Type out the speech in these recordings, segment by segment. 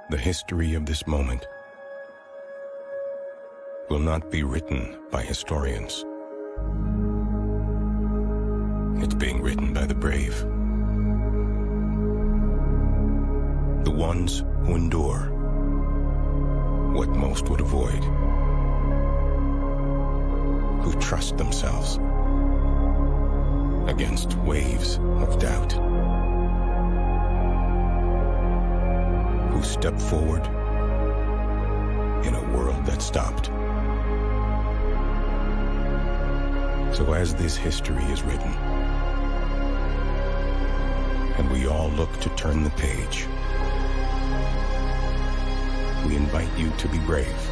The history of this moment will not be written by historians. It's being written by the brave. The ones who endure what most would avoid. Who trust themselves against waves of doubt. Who step forward in a world that stopped. So as this history is written, and we all look to turn the page, we invite you to be brave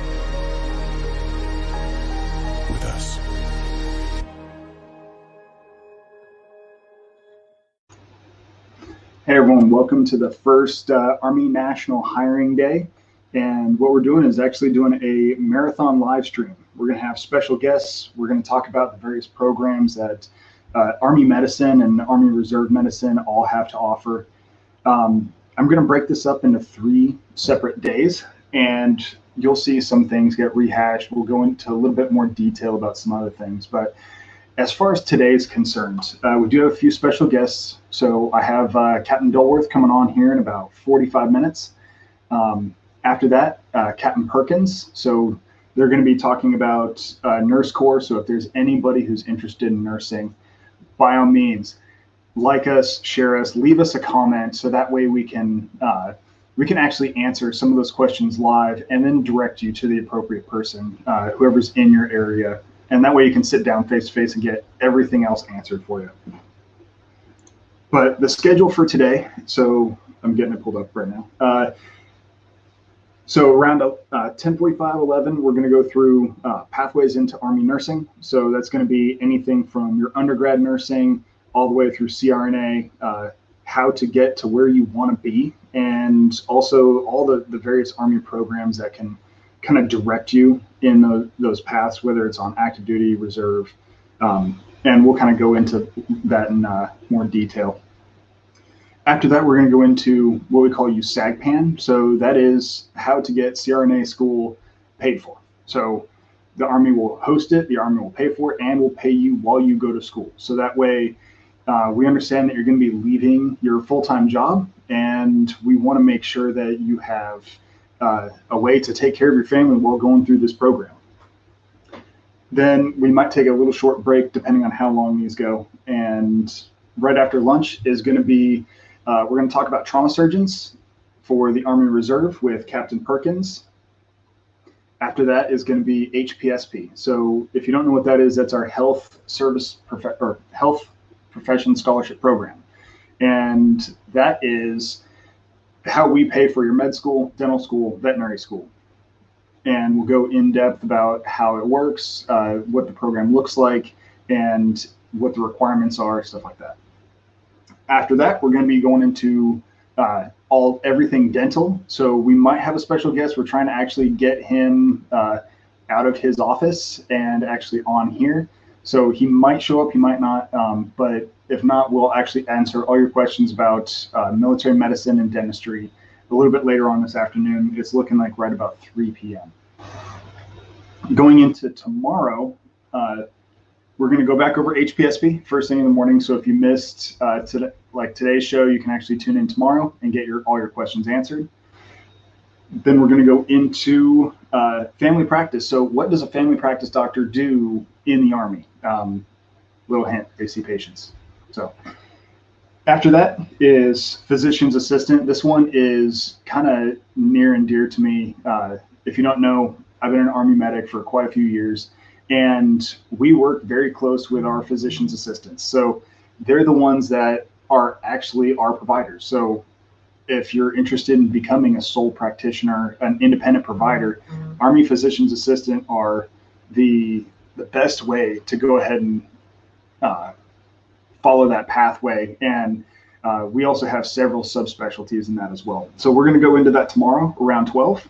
with us. Hey everyone, welcome to the first Army National Hiring Day. And what we're doing is actually doing a marathon live stream. We're going to have special guests. We're going to talk about the various programs that Army Medicine and Army Reserve Medicine all have to offer. I'm going to break this up into 3 separate days, and you'll see some things get rehashed. We'll go into a little bit more detail about some other things. But as far as today's concerned, we do have a few special guests. So I have Captain Dulworth coming on here in about 45 minutes. After that, Captain Perkins. So they're going to be talking about Nurse Corps. So if there's anybody who's interested in nursing, by all means, like us, share us, leave us a comment, so that way we can actually answer some of those questions live and then direct you to the appropriate person, whoever's in your area. And that way you can sit down face to face and get everything else answered for you. But the schedule for today, so I'm getting it pulled up right now. So around 10:45, 11, we're going to go through pathways into Army nursing. So that's going to be anything from your undergrad nursing all the way through CRNA, how to get to where you want to be, and also all the various Army programs that can kind of direct you in those paths, whether it's on active duty, reserve, and we'll kind of go into that in more detail. After that, we're going to go into what we call USAGPAN. So that is how to get CRNA school paid for. So the Army will host it, the Army will pay for it, and will pay you while you go to school. So that way we understand that you're going to be leaving your full-time job, and we want to make sure that you have a way to take care of your family while going through this program. Then we might take a little short break depending on how long these go. And right after lunch is going to be, we're going to talk about trauma surgeons for the Army Reserve with Captain Perkins. After that is going to be HPSP. So if you don't know what that is, that's our Health Profession Scholarship Program. And that is how we pay for your med school, dental school, veterinary school. And we'll go in depth about how it works, what the program looks like, and what the requirements are, stuff like that. After that, we're going to be going into everything dental. So we might have a special guest. We're trying to actually get him out of his office and actually on here. So he might show up, he might not, but if not, we'll actually answer all your questions about military medicine and dentistry a little bit later on this afternoon. It's looking like right about 3 p.m. Going into tomorrow, we're going to go back over HPSP first thing in the morning. So if you missed today's show, you can actually tune in tomorrow and get all your questions answered. Then we're going to go into family practice. So what does a family practice doctor do in the Army? Little hint, they see patients. So after that is physician's assistant. This one is kind of near and dear to me. If you don't know, I've been an Army medic for quite a few years, and we work very close with our physician's assistants. So they're the ones that are actually our providers. So if you're interested in becoming a sole practitioner, an independent provider, Army physician's assistant are the best way to go ahead and follow that pathway. And we also have several subspecialties in that as well. So we're going to go into that tomorrow around 12.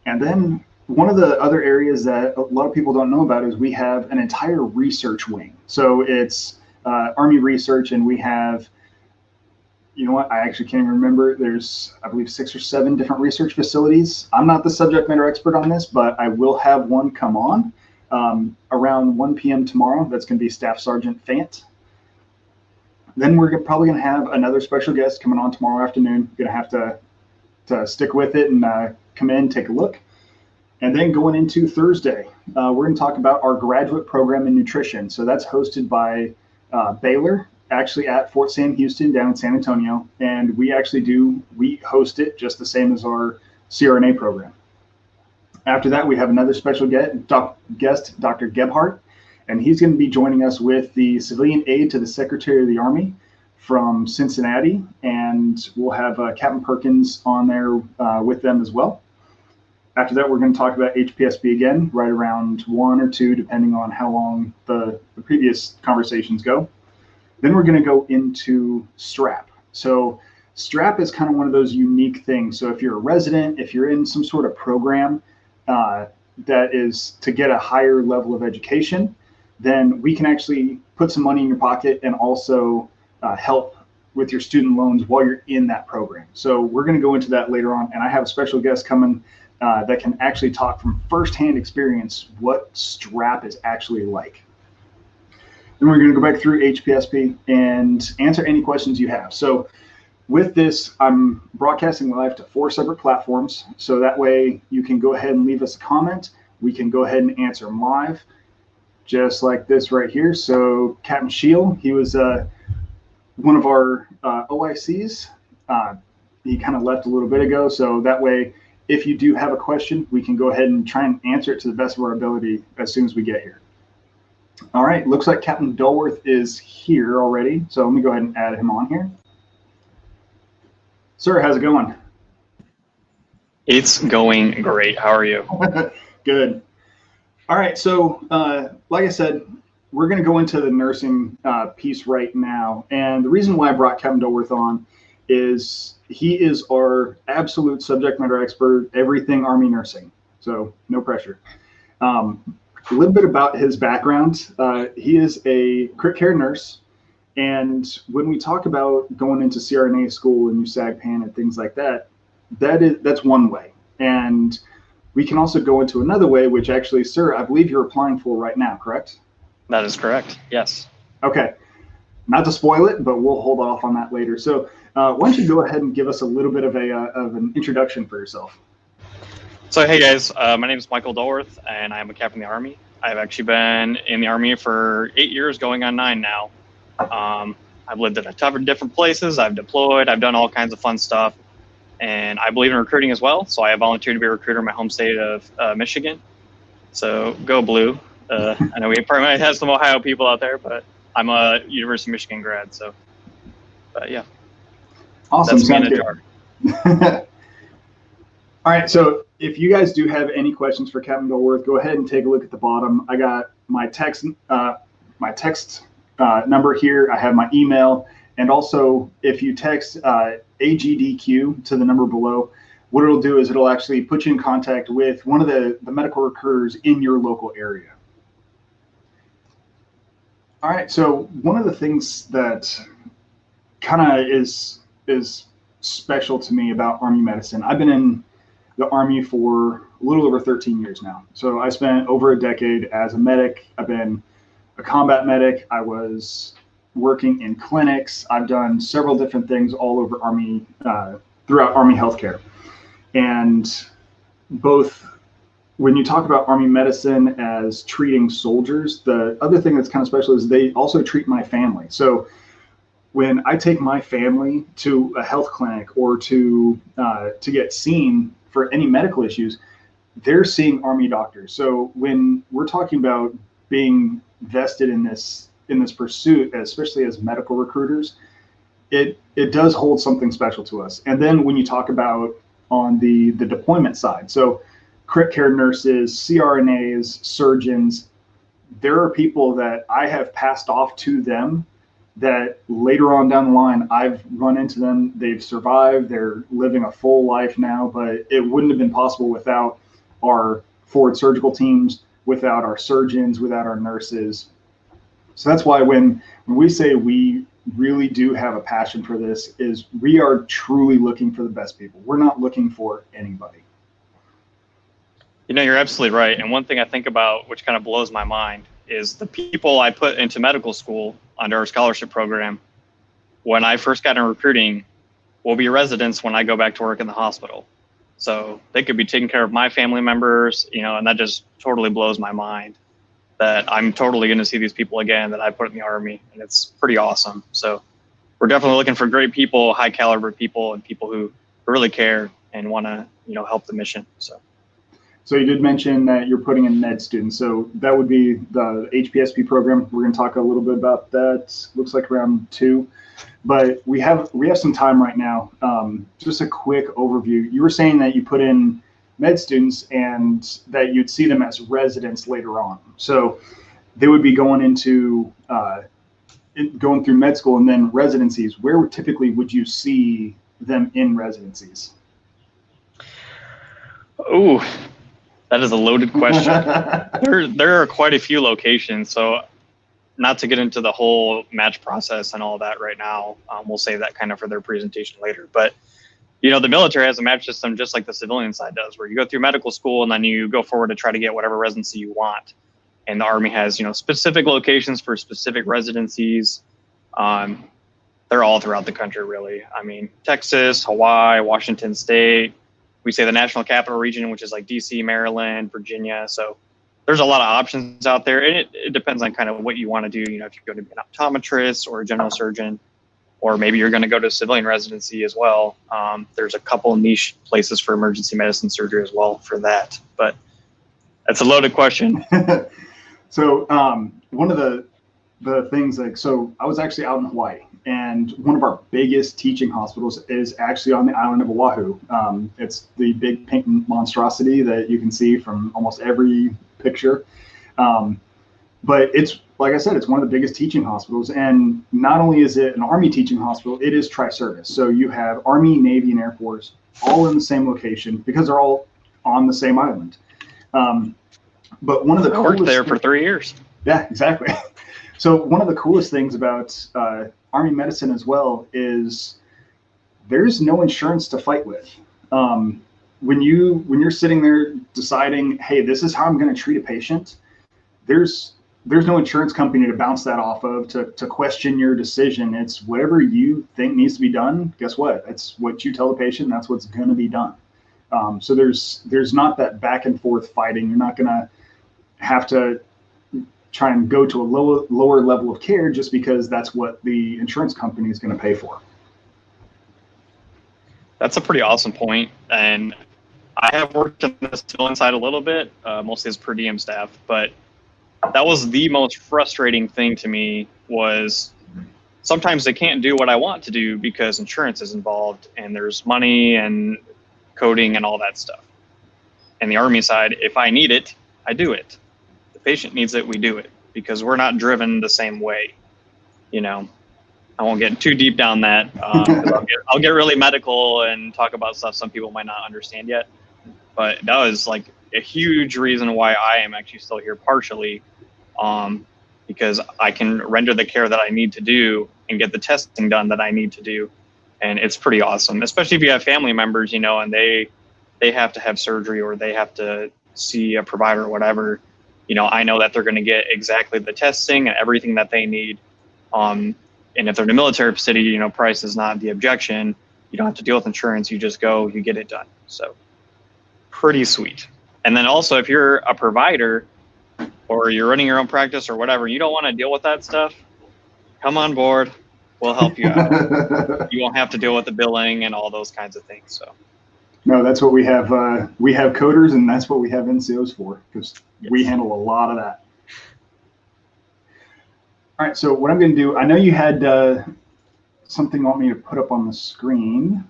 And then one of the other areas that a lot of people don't know about is we have an entire research wing. So it's Army research, and we have you know what? I actually can't even remember. There's, I believe, 6 or 7 different research facilities. I'm not the subject matter expert on this, but I will have one come on around 1 p.m. tomorrow. That's going to be Staff Sergeant Fant. Then we're probably going to have another special guest coming on tomorrow afternoon. Going to have to stick with it and come in, take a look. And then going into Thursday, we're going to talk about our graduate program in nutrition. So that's hosted by Baylor, actually at Fort Sam Houston down in San Antonio. And we host it just the same as our CRNA program. After that, we have another special guest, Dr. Gebhardt, and he's going to be joining us with the civilian aide to the Secretary of the Army from Cincinnati. And we'll have Captain Perkins on there with them as well. After that, we're going to talk about HPSP again, right around 1 or 2, depending on how long the previous conversations go. Then we're going to go into STRAP. So STRAP is kind of one of those unique things. So if you're a resident, if you're in some sort of program that is to get a higher level of education, then we can actually put some money in your pocket and also help with your student loans while you're in that program. So we're going to go into that later on. And I have a special guest coming that can actually talk from firsthand experience what STRAP is actually like. Then we're going to go back through HPSP and answer any questions you have. So with this, I'm broadcasting live to 4 separate platforms. So that way you can go ahead and leave us a comment. We can go ahead and answer them live, just like this right here. So Captain Shield, he was one of our OICs. He kind of left a little bit ago. So that way, if you do have a question, we can go ahead and try and answer it to the best of our ability as soon as we get here. All right, looks like Captain Dulworth is here already. So let me go ahead and add him on here. Sir, how's it going? It's going great. How are you? Good. All right, so like I said, we're going to go into the nursing piece right now. And the reason why I brought Captain Dulworth on is he is our absolute subject matter expert, everything Army nursing. So no pressure. A little bit about his background. He is a crit care nurse. And when we talk about going into CRNA school and USAGPAN and things like that, that's one way. And we can also go into another way, which actually, sir, I believe you're applying for right now, correct? That is correct. Yes. Okay. Not to spoil it, but we'll hold off on that later. So why don't you go ahead and give us a little bit of an introduction for yourself? So, hey guys, my name is Michael Dulworth, and I'm a captain in the Army. I've actually been in the Army for 8 years, going on 9 now. I've lived in a ton of different places. I've deployed. I've done all kinds of fun stuff. And I believe in recruiting as well. So I volunteered to be a recruiter in my home state of Michigan. So go blue. I know we probably might have some Ohio people out there, but I'm a University of Michigan grad. So, yeah. Awesome. That's me in a jar. All right, so if you guys do have any questions for Captain Dulworth, go ahead and take a look at the bottom. I got my text number here. I have my email, and also if you text AGDQ to the number below, what it'll do is it'll actually put you in contact with one of the medical recruiters in your local area. All right, so one of the things that kind of is special to me about Army medicine, I've been in the Army for a little over 13 years now. So I spent over a decade as a medic. I've been a combat medic. I was working in clinics. I've done several different things all over Army, throughout Army healthcare. And both when you talk about Army medicine as treating soldiers, the other thing that's kind of special is they also treat my family. So when I take my family to a health clinic or to get seen for any medical issues, they're seeing Army doctors. So when we're talking about being vested in this pursuit, especially as medical recruiters, it does hold something special to us. And then when you talk about on the deployment side, so crit care nurses, CRNAs, surgeons, there are people that I have passed off to them that later on down the line, I've run into them, they've survived, they're living a full life now, but it wouldn't have been possible without our forward surgical teams, without our surgeons, without our nurses. So that's why when we say we really do have a passion for this is we are truly looking for the best people. We're not looking for anybody. You know, you're absolutely right. And one thing I think about, which kind of blows my mind, is the people I put into medical school under our scholarship program, when I first got in recruiting, will be residents when I go back to work in the hospital. So they could be taking care of my family members, you know, and that just totally blows my mind that I'm totally going to see these people again that I put in the Army, and it's pretty awesome. So we're definitely looking for great people, high caliber people, and people who really care and want to, you know, help the mission. So you did mention that you're putting in med students. So that would be the HPSP program. We're going to talk a little bit about that. Looks like around 2. But we have some time right now. Just a quick overview. You were saying that you put in med students and that you'd see them as residents later on. So they would be going into going through med school and then residencies. Where typically would you see them in residencies? Ooh, that is a loaded question. There are quite a few locations. So not to get into the whole match process and all that right now, we'll save that kind of for their presentation later. But, you know, the military has a match system just like the civilian side does, where you go through medical school and then you go forward to try to get whatever residency you want. And the Army has, you know, specific locations for specific residencies. They're all throughout the country, really. I mean, Texas, Hawaii, Washington State. We say the National Capital Region, which is like DC, Maryland, Virginia. So there's a lot of options out there, and it depends on kind of what you want to do. You know, if you're going to be an optometrist or a general surgeon, or maybe you're going to go to civilian residency as well. There's a couple niche places for emergency medicine surgery as well for that. But that's a loaded question. So one of the things, like, so I was actually out in Hawaii, and one of our biggest teaching hospitals is actually on the island of Oahu. It's the big pink monstrosity that you can see from almost every picture. But it's, like I said, it's one of the biggest teaching hospitals. And not only is it an Army teaching hospital, it is tri-service. So you have Army, Navy, and Air Force all in the same location because they're all on the same island. But one of the coolest, I worked there for 3 years. Yeah, exactly. So one of the coolest things about Army medicine as well is there's no insurance to fight with. When you're sitting there deciding, hey, this is how I'm going to treat a patient, there's no insurance company to bounce that off of, to question your decision. It's whatever you think needs to be done. Guess what? That's what you tell the patient. That's what's going to be done. So there's not that back and forth fighting. You're not going to have to try and go to a lower level of care just because that's what the insurance company is going to pay for. That's a pretty awesome point. And I have worked on the civilian side a little bit, mostly as per diem staff, but that was the most frustrating thing to me. Was sometimes they can't do what I want to do because insurance is involved and there's money and coding and all that stuff. And the Army side, if I need it, I do it. The patient needs it, we do it, because we're not driven the same way. You know, I won't get too deep down that. I'll get really medical and talk about stuff some people might not understand yet. But that was like a huge reason why I am actually still here partially, because I can render the care that I need to do and get the testing done that I need to do. And it's pretty awesome, especially if you have family members, you know, and they have to have surgery or they have to see a provider or whatever. You know, I know that they're going to get exactly the testing and everything that they need. And if they're in a military facility, you know, price is not the objection. You don't have to deal with insurance. You just go, you get it done. So pretty sweet. And then also, if you're a provider or you're running your own practice or whatever, you don't want to deal with that stuff, come on board. We'll help you out. You won't have to deal with the billing and all those kinds of things. So. No, that's what we have. We have coders, and that's what we have NCOs for, because we handle a lot of that. All right, so what I'm going to do, I know you had something you want me to put up on the screen.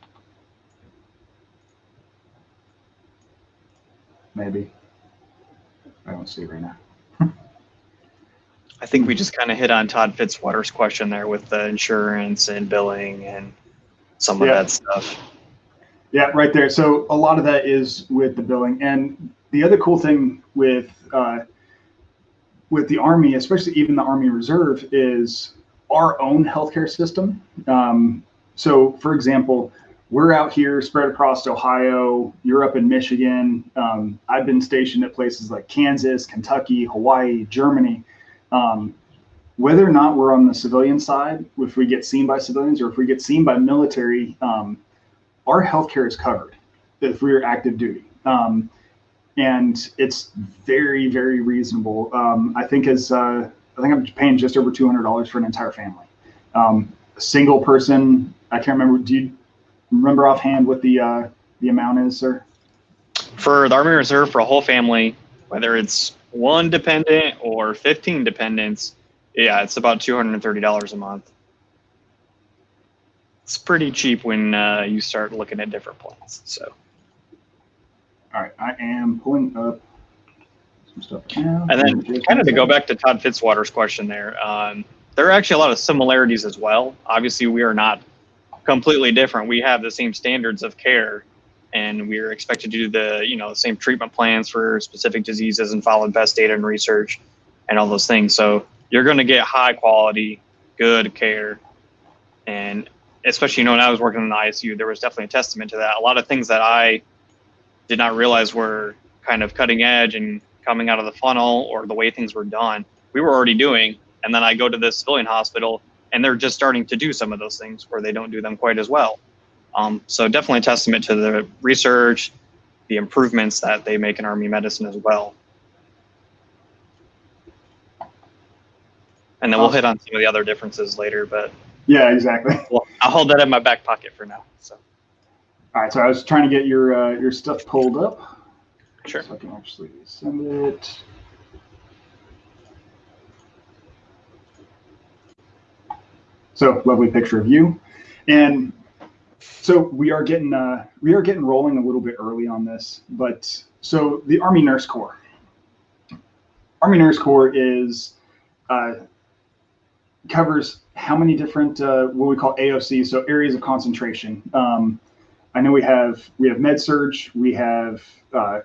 Maybe. I don't see it right now. I think we just kind of hit on Todd Fitzwater's question there with the insurance and billing and some of that stuff. Yeah, right there. So a lot of that is with the billing. And the other cool thing with the Army, especially even the Army Reserve, is our own healthcare system. So, for example, we're out here spread across Ohio. You're up in Michigan. I've been stationed at places like Kansas, Kentucky, Hawaii, Germany. Whether or not we're on the civilian side, if we get seen by civilians or if we get seen by military, our healthcare is covered if we're active duty. And it's very, very reasonable. I think I'm paying just over $200 for an entire family. A single person, I can't remember. Do you remember offhand what the amount is, sir? For the Army Reserve, for a whole family, whether it's one dependent or 15 dependents, yeah, it's about $230 a month. It's pretty cheap when you start looking at different plans. So. All right, I am pulling up some stuff now. And then kind of to go back to Todd Fitzwater's question there are actually a lot of similarities as well. Obviously, we are not completely different. We have the same standards of care, and we are expected to do the same treatment plans for specific diseases and follow best data and research and all those things. So you're going to get high quality, good care. And especially, when I was working in the ICU, there was definitely a testament to that. A lot of things that I did not realize were kind of cutting edge and coming out of the funnel, or the way things were done, we were already doing. And then I go to the civilian hospital and they're just starting to do some of those things where they don't do them quite as well. So definitely a testament to the research, the improvements that they make in Army medicine as well. And then we'll hit on some of the other differences later, but yeah, exactly. Well, I'll hold that in my back pocket for now. So. All right, so I was trying to get your stuff pulled up. Sure. So I can actually send it. So lovely picture of you, and so we are getting rolling a little bit early on this. But so the Army Nurse Corps. Army Nurse Corps is covers how many different what we call AOC, so areas of concentration. I know we have med surg, we have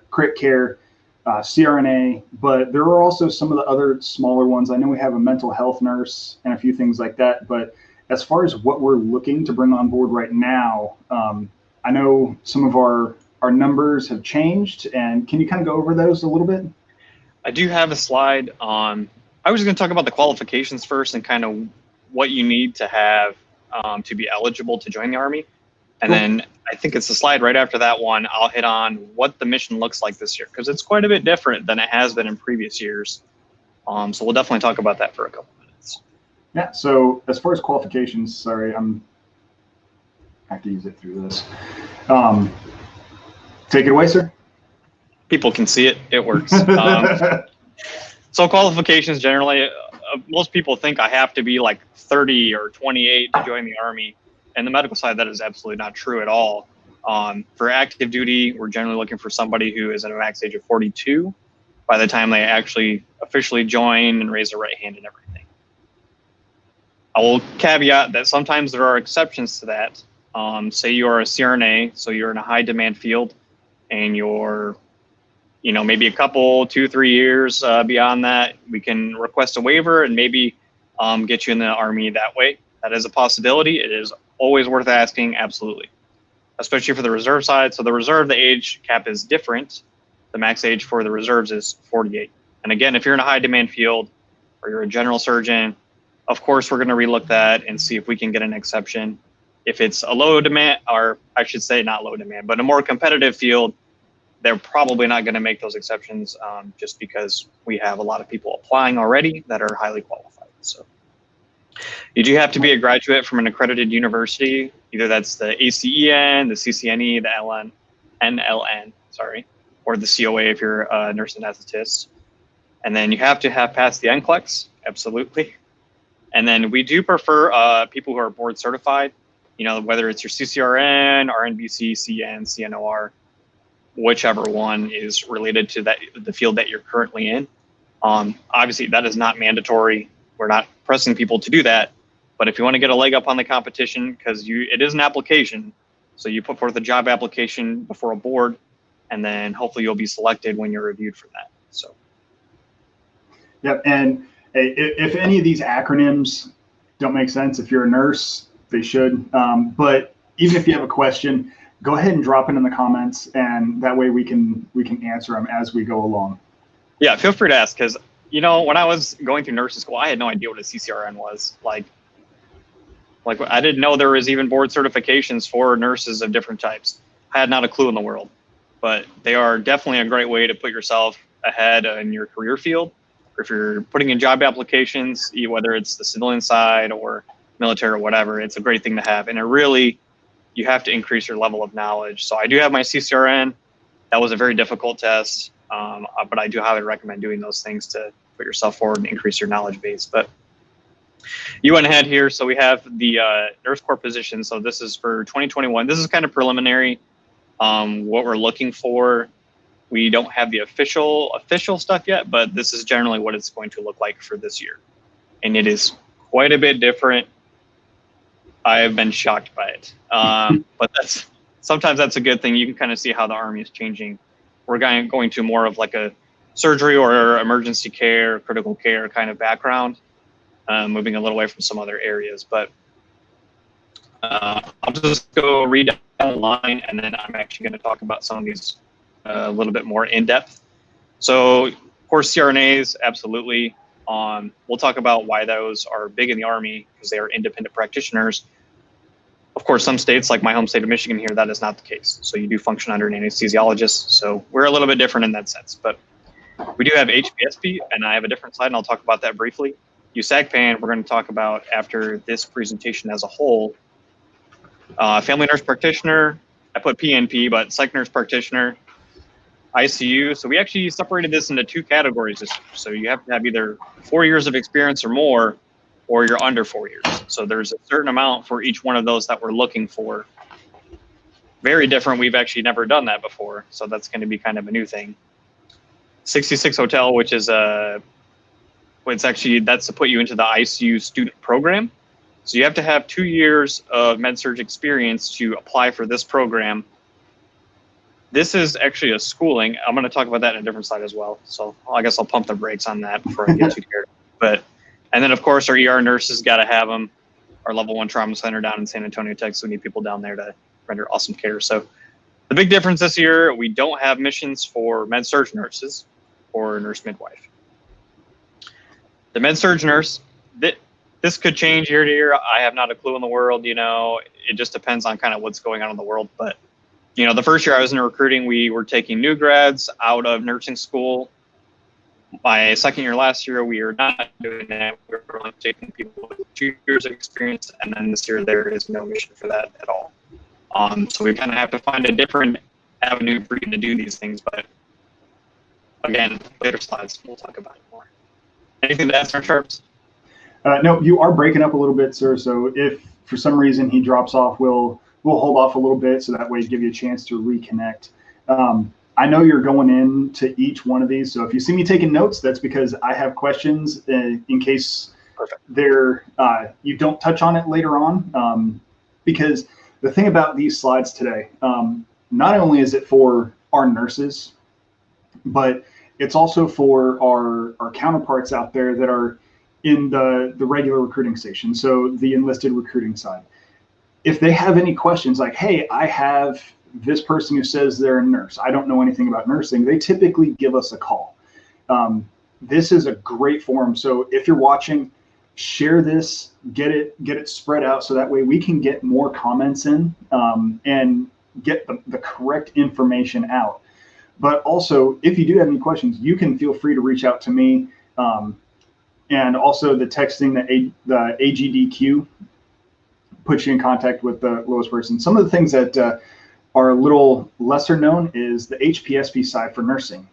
crit care, CRNA, but there are also some of the other smaller ones. I know we have a mental health nurse and a few things like that. But as far as what we're looking to bring on board right now, I know some of our numbers have changed. And can you kind of go over those a little bit? I do have a slide on. I was going to talk about the qualifications first and kind of what you need to have to be eligible to join the Army. And then I think it's the slide right after that one, I'll hit on what the mission looks like this year, because it's quite a bit different than it has been in previous years. So we'll definitely talk about that for a couple minutes. Yeah, so as far as qualifications, sorry, I have to use it through this. Take it away, sir. People can see it. It works. So qualifications generally, most people think I have to be like 30 or 28 to join the Army. And the medical side, that is absolutely not true at all. For active duty, we're generally looking for somebody who is at a max age of 42 by the time they actually officially join and raise their right hand and everything. I will caveat that sometimes there are exceptions to that. Say you are a CRNA, so you're in a high demand field, and you're, maybe a couple, 2-3 years beyond that, we can request a waiver and maybe get you in the Army that way. That is a possibility. It is always worth asking, absolutely. Especially for the reserve side. So the reserve, the age cap is different. The max age for the reserves is 48. And again, if you're in a high demand field or you're a general surgeon, of course, we're going to relook that and see if we can get an exception. If it's a low demand, or I should say not low demand, but a more competitive field, they're probably not going to make those exceptions just because we have a lot of people applying already that are highly qualified. So you do have to be a graduate from an accredited university. Either that's the ACEN, the CCNE, the NLN, or the COA if you're a nurse anesthetist. And then you have to have passed the NCLEX, absolutely. And then we do prefer people who are board certified, whether it's your CCRN, RNBC, CN, CNOR, whichever one is related to the field that you're currently in. Obviously, that is not mandatory. We're not pressing people to do that. But if you want to get a leg up on the competition, because it is an application, so you put forth a job application before a board, and then hopefully you'll be selected when you're reviewed for that. So. Yep, and if any of these acronyms don't make sense. If you're a nurse, they should. But even if you have a question, go ahead and drop it in the comments, and that way we can answer them as we go along. Yeah, feel free to ask, because when I was going through nursing school, I had no idea what a CCRN was. Like I didn't know there was even board certifications for nurses of different types. I had not a clue in the world, but they are definitely a great way to put yourself ahead in your career field. Or if you're putting in job applications, whether it's the civilian side or military or whatever, it's a great thing to have. And you have to increase your level of knowledge. So I do have my CCRN. That was a very difficult test, but I do highly recommend doing those things to put yourself forward and increase your knowledge base. But you went ahead here. So we have the nurse corps position. So this is for 2021. This is kind of preliminary. What we're looking for, we don't have the official stuff yet, but this is generally what it's going to look like for this year. And it is quite a bit different. I have been shocked by it. But sometimes that's a good thing. You can kind of see how the Army is changing. We're going to more of like a surgery or emergency care, critical care kind of background, moving a little away from some other areas. But I'll just go read down the line, and then I'm actually going to talk about some of these a little bit more in depth. So, of course, CRNAs, absolutely. We'll talk about why those are big in the Army, because they are independent practitioners. Of course, some states, like my home state of Michigan here, that is not the case. So you do function under an anesthesiologist. So we're a little bit different in that sense. But we do have HPSP, and I have a different slide, and I'll talk about that briefly. USACPAN, we're going to talk about after this presentation as a whole. Family nurse practitioner, I put PNP, but psych nurse practitioner. ICU, so we actually separated this into two categories this year. So you have to have either 4 years of experience or more, or you're under 4 years. So there's a certain amount for each one of those that we're looking for. Very different. We've actually never done that before, so that's going to be kind of a new thing. 66 Hotel, which is that's to put you into the ICU student program. So you have to have 2 years of med-surg experience to apply for this program. This is actually a schooling. I'm going to talk about that in a different slide as well. So I guess I'll pump the brakes on that before I get too carried. And then of course our ER nurses got to have them. Our level 1 trauma center down in San Antonio, Texas. We need people down there to render awesome care. So the big difference this year, we don't have missions for med-surg nurses or nurse midwife. The med-surg nurse, this could change year to year. I have not a clue in the world. It just depends on kind of what's going on in the world. But the first year I was in recruiting, we were taking new grads out of nursing school. My second year last year, we were not doing that. We were only taking people with 2 years of experience, and then this year there is no mission for that at all. So we kind of have to find a different avenue for you to do these things. But again, later slides, we'll talk about it more. Anything to add, Sergeant Sharps? No, you are breaking up a little bit, sir. So if for some reason he drops off, we'll hold off a little bit so that way give you a chance to reconnect. I know you're going into each one of these, so if you see me taking notes, that's because I have questions in case you don't touch on it later on. Because the thing about these slides today, not only is it for our nurses, but it's also for our counterparts out there that are in the regular recruiting station, so the enlisted recruiting side. If they have any questions like, hey, I have this person who says they're a nurse, I don't know anything about nursing, they typically give us a call. This is a great forum. So if you're watching, share this, get it spread out so that way we can get more comments in and get the correct information out. But also, if you do have any questions, you can feel free to reach out to me. And also the texting, the AGDQ, puts you in contact with the lowest person. Some of the things that are a little lesser known is the HPSP side for nursing.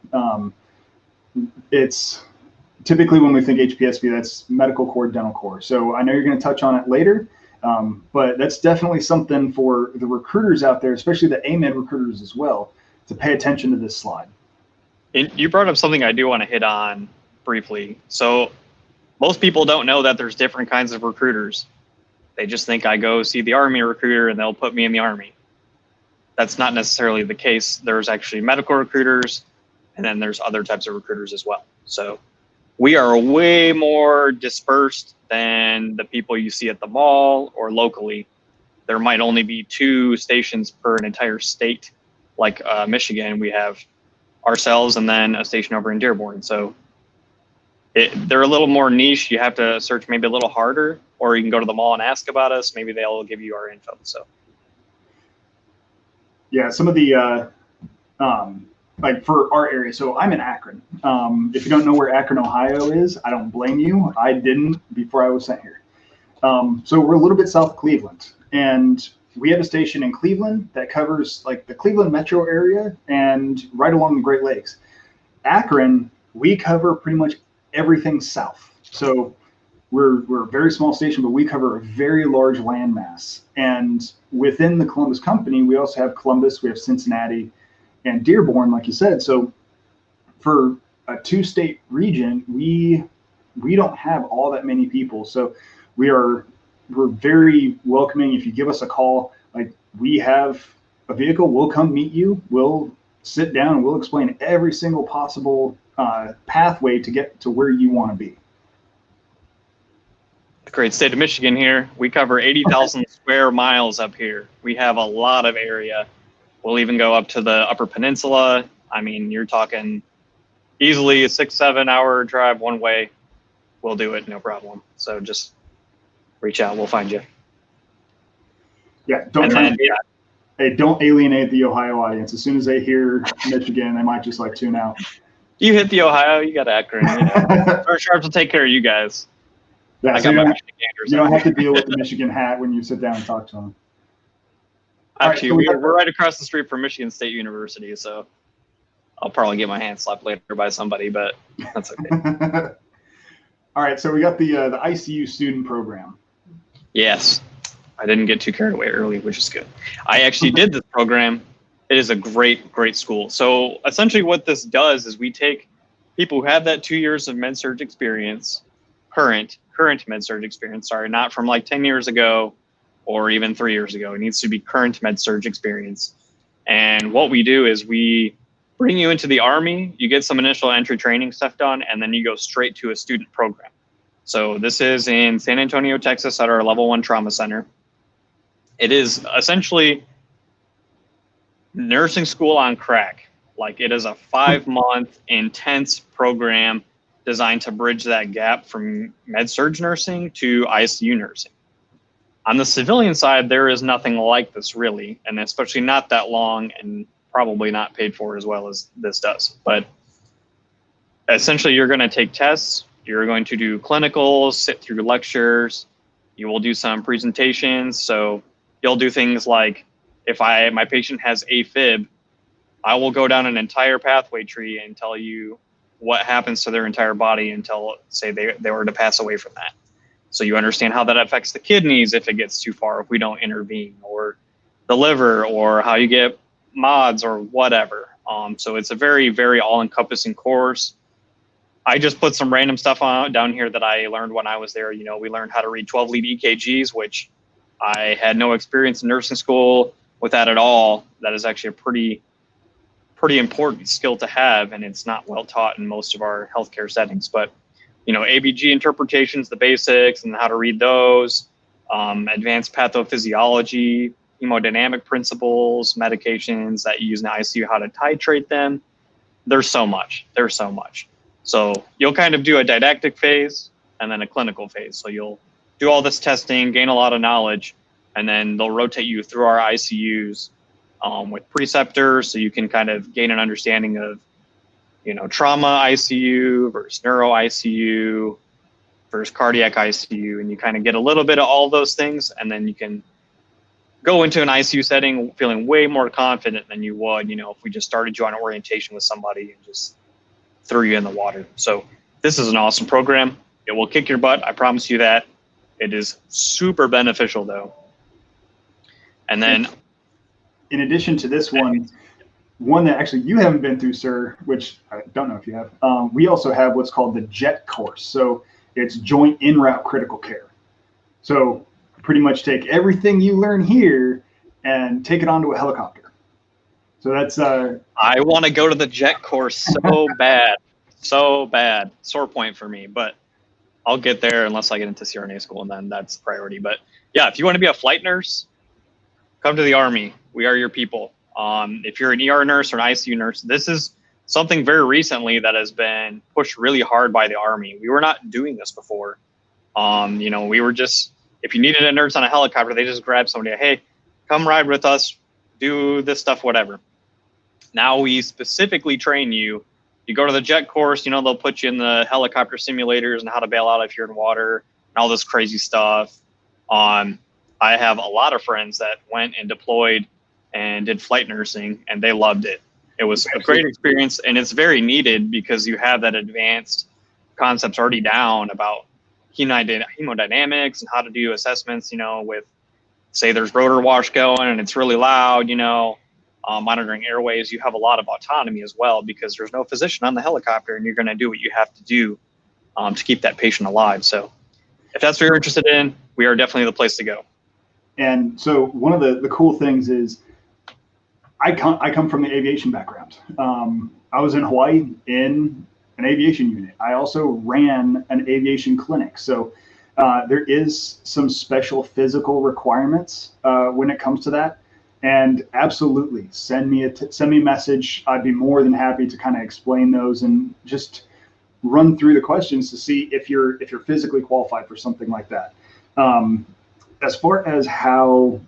It's typically when we think HPSP, that's medical corps, dental corps. So I know you're going to touch on it later, but that's definitely something for the recruiters out there, especially the AMED recruiters as well, to pay attention to this slide. You brought up something I do want to hit on briefly. So most people don't know that there's different kinds of recruiters. They just think I go see the Army recruiter and they'll put me in the Army. That's not necessarily the case. There's actually medical recruiters, and then there's other types of recruiters as well. So we are way more dispersed than the people you see at the mall or locally. There might only be 2 stations per an entire state. Like Michigan, we have ourselves and then a station over in Dearborn. So they're a little more niche. You have to search maybe a little harder, or you can go to the mall and ask about us. Maybe they'll give you our info. So, yeah, some of the like for our area. So I'm in Akron. If you don't know where Akron, Ohio is, I don't blame you. I didn't before I was sent here. So we're a little bit south of Cleveland, and we have a station in Cleveland that covers like the Cleveland metro area and right along the Great Lakes. Akron, we cover pretty much everything south. So we're a very small station, but we cover a very large landmass. And within the Columbus company, we also have Columbus, we have Cincinnati, and Dearborn, like you said. So for a 2-state region, we don't have all that many people. So we're very welcoming. If you give us a call, like we have a vehicle, we'll come meet you. We'll sit down and we'll explain every single possible pathway to get to where you want to be. The great state of Michigan here. We cover 80,000 square miles up here. We have a lot of area. We'll even go up to the Upper Peninsula. I mean, you're talking easily a 6-7 hour drive one way. We'll do it, no problem. So just reach out, we'll find you. Yeah, don't alienate the Ohio audience. As soon as they hear Michigan, they might just like tune out. You hit the Ohio, you got Akron. You know. Our Sharps will take care of you guys. Yeah, I so got you don't have to deal with the Michigan hat when you sit down and talk to them. Actually, right, so we're right across the street from Michigan State University, so I'll probably get my hand slapped later by somebody, but that's okay. All right, so we got the ICU student program. Yes, I didn't get too carried away early, which is good. I actually did this program. It is a great, great school. So essentially what this does is we take people who have that 2 years of med-surg experience, current med-surg experience, sorry, not from like 10 years ago or even 3 years ago. It needs to be current med-surg experience. And what we do is we bring you into the Army, you get some initial entry training stuff done, and then you go straight to a student program. So this is in San Antonio, Texas at our level 1 trauma center. It is essentially nursing school on crack. Like it is a 5-month intense program designed to bridge that gap from med-surg nursing to ICU nursing. On the civilian side, there is nothing like this really, and especially not that long and probably not paid for as well as this does. But essentially you're going to take tests, you're going to do clinicals, sit through lectures, you will do some presentations. So you'll do things like if my patient has AFib, I will go down an entire pathway tree and tell you what happens to their entire body until, say, they were to pass away from that. So you understand how that affects the kidneys if it gets too far, if we don't intervene, or the liver, or how you get MODS or whatever. So it's a very, very all-encompassing course. I just put some random stuff down here that I learned when I was there. You know, we learned how to read 12-lead EKGs, which I had no experience in nursing school with that at all. That is actually a pretty important skill to have, and it's not well taught in most of our healthcare settings. But, you know, ABG interpretations, the basics, and how to read those, advanced pathophysiology, hemodynamic principles, medications that you use in the ICU, how to titrate them. There's so much. So you'll kind of do a didactic phase and then a clinical phase. So you'll do all this testing, gain a lot of knowledge, and then they'll rotate you through our ICUs with preceptors, so you can kind of gain an understanding of, you know, trauma ICU versus neuro ICU versus cardiac ICU, and you kind of get a little bit of all those things, and then you can go into an ICU setting feeling way more confident than you would, you know, if we just started you on orientation with somebody and just threw you in the water. So this is an awesome program. It will kick your butt. I promise you that. It is super beneficial though. And then in addition to this one that actually you haven't been through, sir, which I don't know if you have, we also have what's called the JET course. So it's Joint En-Route Critical Care. So pretty much take everything you learn here and take it onto a helicopter. So that's I want to go to the JET course so bad. Sore point for me, but I'll get there unless I get into CRNA school, and then that's priority. But yeah, if you want to be a flight nurse, come to the Army. We are your people. If you're an ER nurse or an ICU nurse, this is something very recently that has been pushed really hard by the Army. We were not doing this before. We were just, if you needed a nurse on a helicopter, they just grabbed somebody, hey, come ride with us, do this stuff, whatever. Now we specifically train you. You go to the jet course, they'll put you in the helicopter simulators and how to bail out if you're in water and all this crazy stuff. I have a lot of friends that went and deployed and did flight nursing, and they loved it. It was a great experience, and it's very needed because you have that advanced concepts already down about hemodynamics and how to do assessments, with, say, there's rotor wash going and it's really loud, monitoring airways. You have a lot of autonomy as well because there's no physician on the helicopter, and you're going to do what you have to do to keep that patient alive. So if that's what you're interested in, we are definitely the place to go. And so one of the cool things is I come from the aviation background. I was in Hawaii in an aviation unit. I also ran an aviation clinic. So there is some special physical requirements when it comes to that. And absolutely, send me a message. I'd be more than happy to kind of explain those and just run through the questions to see if you're physically qualified for something like that. As far as how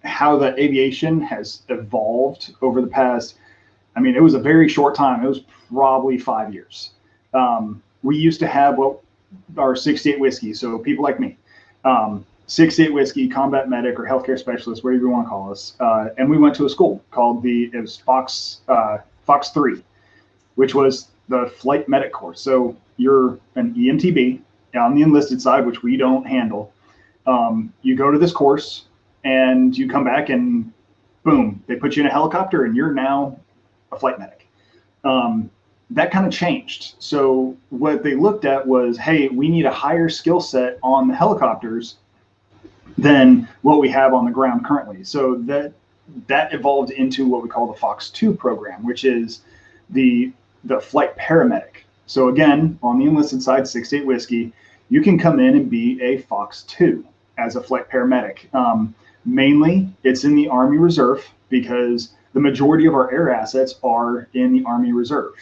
the aviation has evolved over the past, it was a very short time. It was probably 5 years. We used to have our 68 whiskey. So people like me, 68 whiskey, combat medic or healthcare specialist, whatever you want to call us. And we went to a school called it was Fox 3, which was the flight medic course. So you're an EMTB on the enlisted side, which we don't handle. You go to this course and you come back and boom, they put you in a helicopter and you're now a flight medic. That kind of changed. So what they looked at was, hey, we need a higher skill set on the helicopters than what we have on the ground currently. So that evolved into what we call the Fox 2 program, which is the flight paramedic. So again, on the enlisted side, 68 whiskey, you can come in and be a Fox 2 as a flight paramedic. Mainly, it's in the Army Reserve because the majority of our air assets are in the Army Reserve.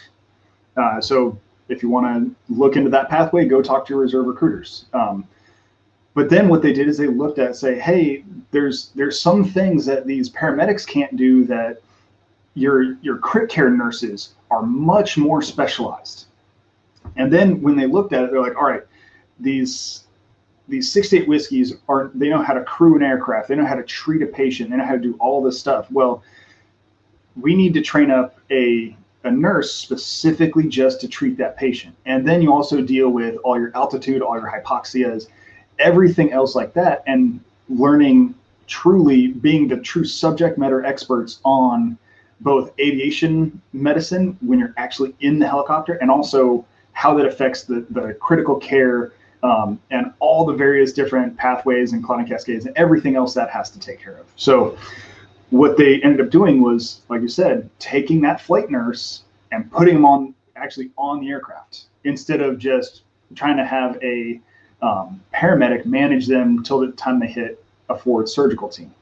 So if you want to look into that pathway, go talk to your reserve recruiters. But then what they did is they looked at, say, hey, there's some things that these paramedics can't do that your crit care nurses are much more specialized. And then when they looked at it, they're like, all right, these 68 whiskeys they know how to crew an aircraft, they know how to treat a patient, they know how to do all this stuff. Well, we need to train up a nurse specifically just to treat that patient. And then you also deal with all your altitude, all your hypoxias, everything else like that, and learning truly being the true subject matter experts on both aviation medicine when you're actually in the helicopter and also how that affects the critical care and all the various different pathways and clotting cascades and everything else that has to take care of. So what they ended up doing was, like you said, taking that flight nurse and putting them on the aircraft instead of just trying to have a paramedic manage them till the time they hit a forward surgical team.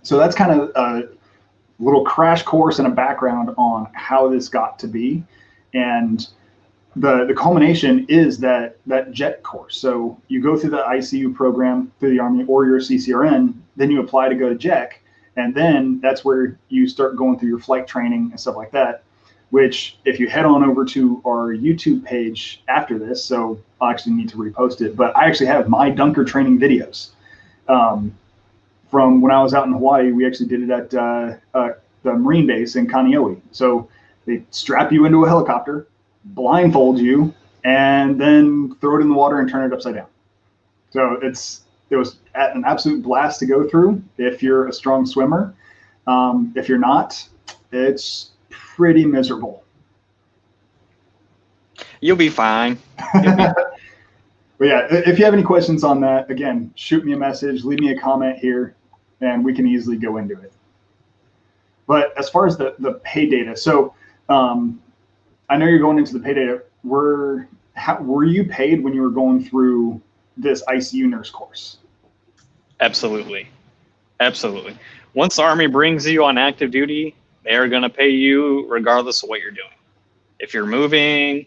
So that's kind of a little crash course and a background on how this got to be. And the culmination is that jet course. So you go through the ICU program through the Army or your CCRN, then you apply to go to JEC, and then that's where you start going through your flight training and stuff like that, which if you head on over to our YouTube page after this, so I'll actually need to repost it, but I actually have my Dunker training videos. From when I was out in Hawaii, we actually did it at the Marine base in Kaneohe. So they strap you into a helicopter, blindfold you, and then throw it in the water and turn it upside down. So it was an absolute blast to go through if you're a strong swimmer. If you're not, it's pretty miserable. You'll be fine. But yeah, if you have any questions on that, again, shoot me a message, leave me a comment here, and we can easily go into it. But as far as the pay data, so I know you're going into the pay data. were you paid when you were going through this ICU nurse course? Absolutely. Absolutely. Once the Army brings you on active duty, they are going to pay you regardless of what you're doing. If you're moving,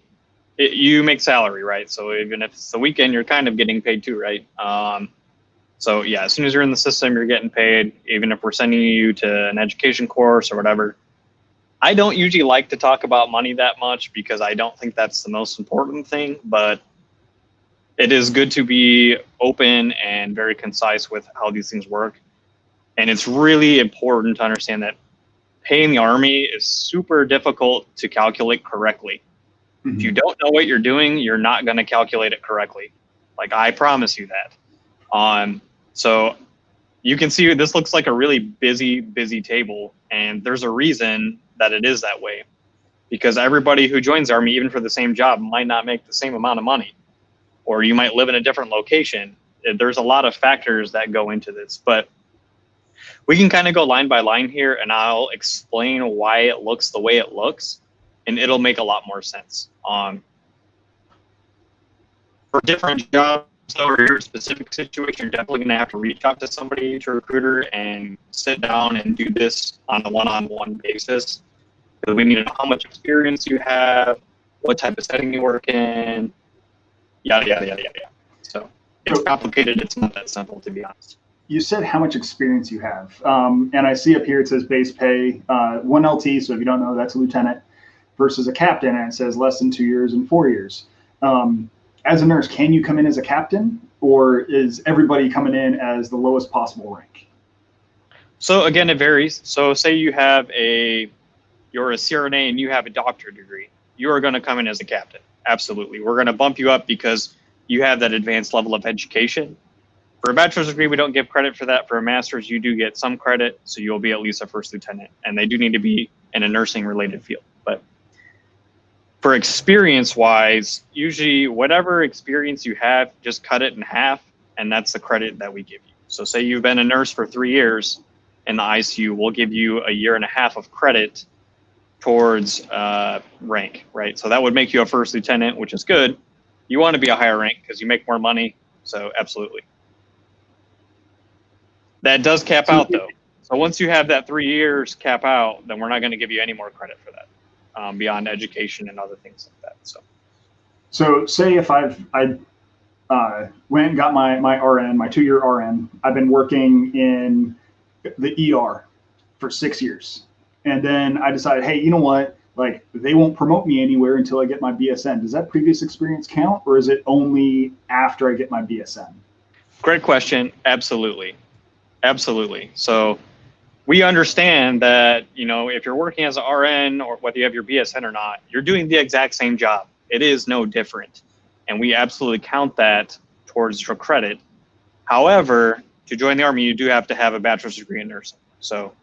you make salary, right? So even if it's the weekend, you're kind of getting paid too, right? So yeah, as soon as you're in the system, you're getting paid, even if we're sending you to an education course or whatever. I don't usually like to talk about money that much because I don't think that's the most important thing, but it is good to be open and very concise with how these things work. And it's really important to understand that pay in the Army is super difficult to calculate correctly. If you don't know what you're doing, you're not going to calculate it correctly. Like, I promise you that. So you can see this looks like a really busy table, and there's a reason that it is that way, because everybody who joins the Army, even for the same job, might not make the same amount of money, or you might live in a different location. There's a lot of factors that go into this, but we can kind of go line by line here, and I'll explain why it looks the way it looks, and it'll make a lot more sense. For different jobs or your specific situation, you're definitely going to have to reach out to somebody, to a recruiter, and sit down and do this on a one-on-one basis. Because we need to know how much experience you have, what type of setting you work in, yada, yada, yada, yada. So it's complicated. It's not that simple, to be honest. You said how much experience you have. And I see up here it says base pay, 1 LT, so if you don't know, that's a lieutenant, versus a captain, and it says less than 2 years and 4 years. As a nurse, can you come in as a captain, or is everybody coming in as the lowest possible rank? So again, it varies. So say you're a CRNA and you have a doctorate degree, you are going to come in as a captain. Absolutely. We're going to bump you up because you have that advanced level of education. For a bachelor's degree, we don't give credit for that. For a master's, you do get some credit, so you'll be at least a first lieutenant, and they do need to be in a nursing related field. But for experience-wise, usually whatever experience you have, just cut it in half, and that's the credit that we give you. So say you've been a nurse for 3 years in the ICU, we'll give you 1.5 years of credit towards rank, right? So that would make you a first lieutenant, which is good. You want to be a higher rank because you make more money, so absolutely. That does cap out, though. So once you have that 3 years cap out, then we're not going to give you any more credit for that. Beyond education and other things like that. So say if I went and got my RN, my 2-year RN, I've been working in the ER for 6 years. And then I decided, hey, you know what? Like, they won't promote me anywhere until I get my BSN. Does that previous experience count, or is it only after I get my BSN? Great question. Absolutely. Absolutely. So we understand that, if you're working as an RN, or whether you have your BSN or not, you're doing the exact same job. It is no different. And we absolutely count that towards your credit. However, to join the Army, you do have to have a bachelor's degree in nursing. So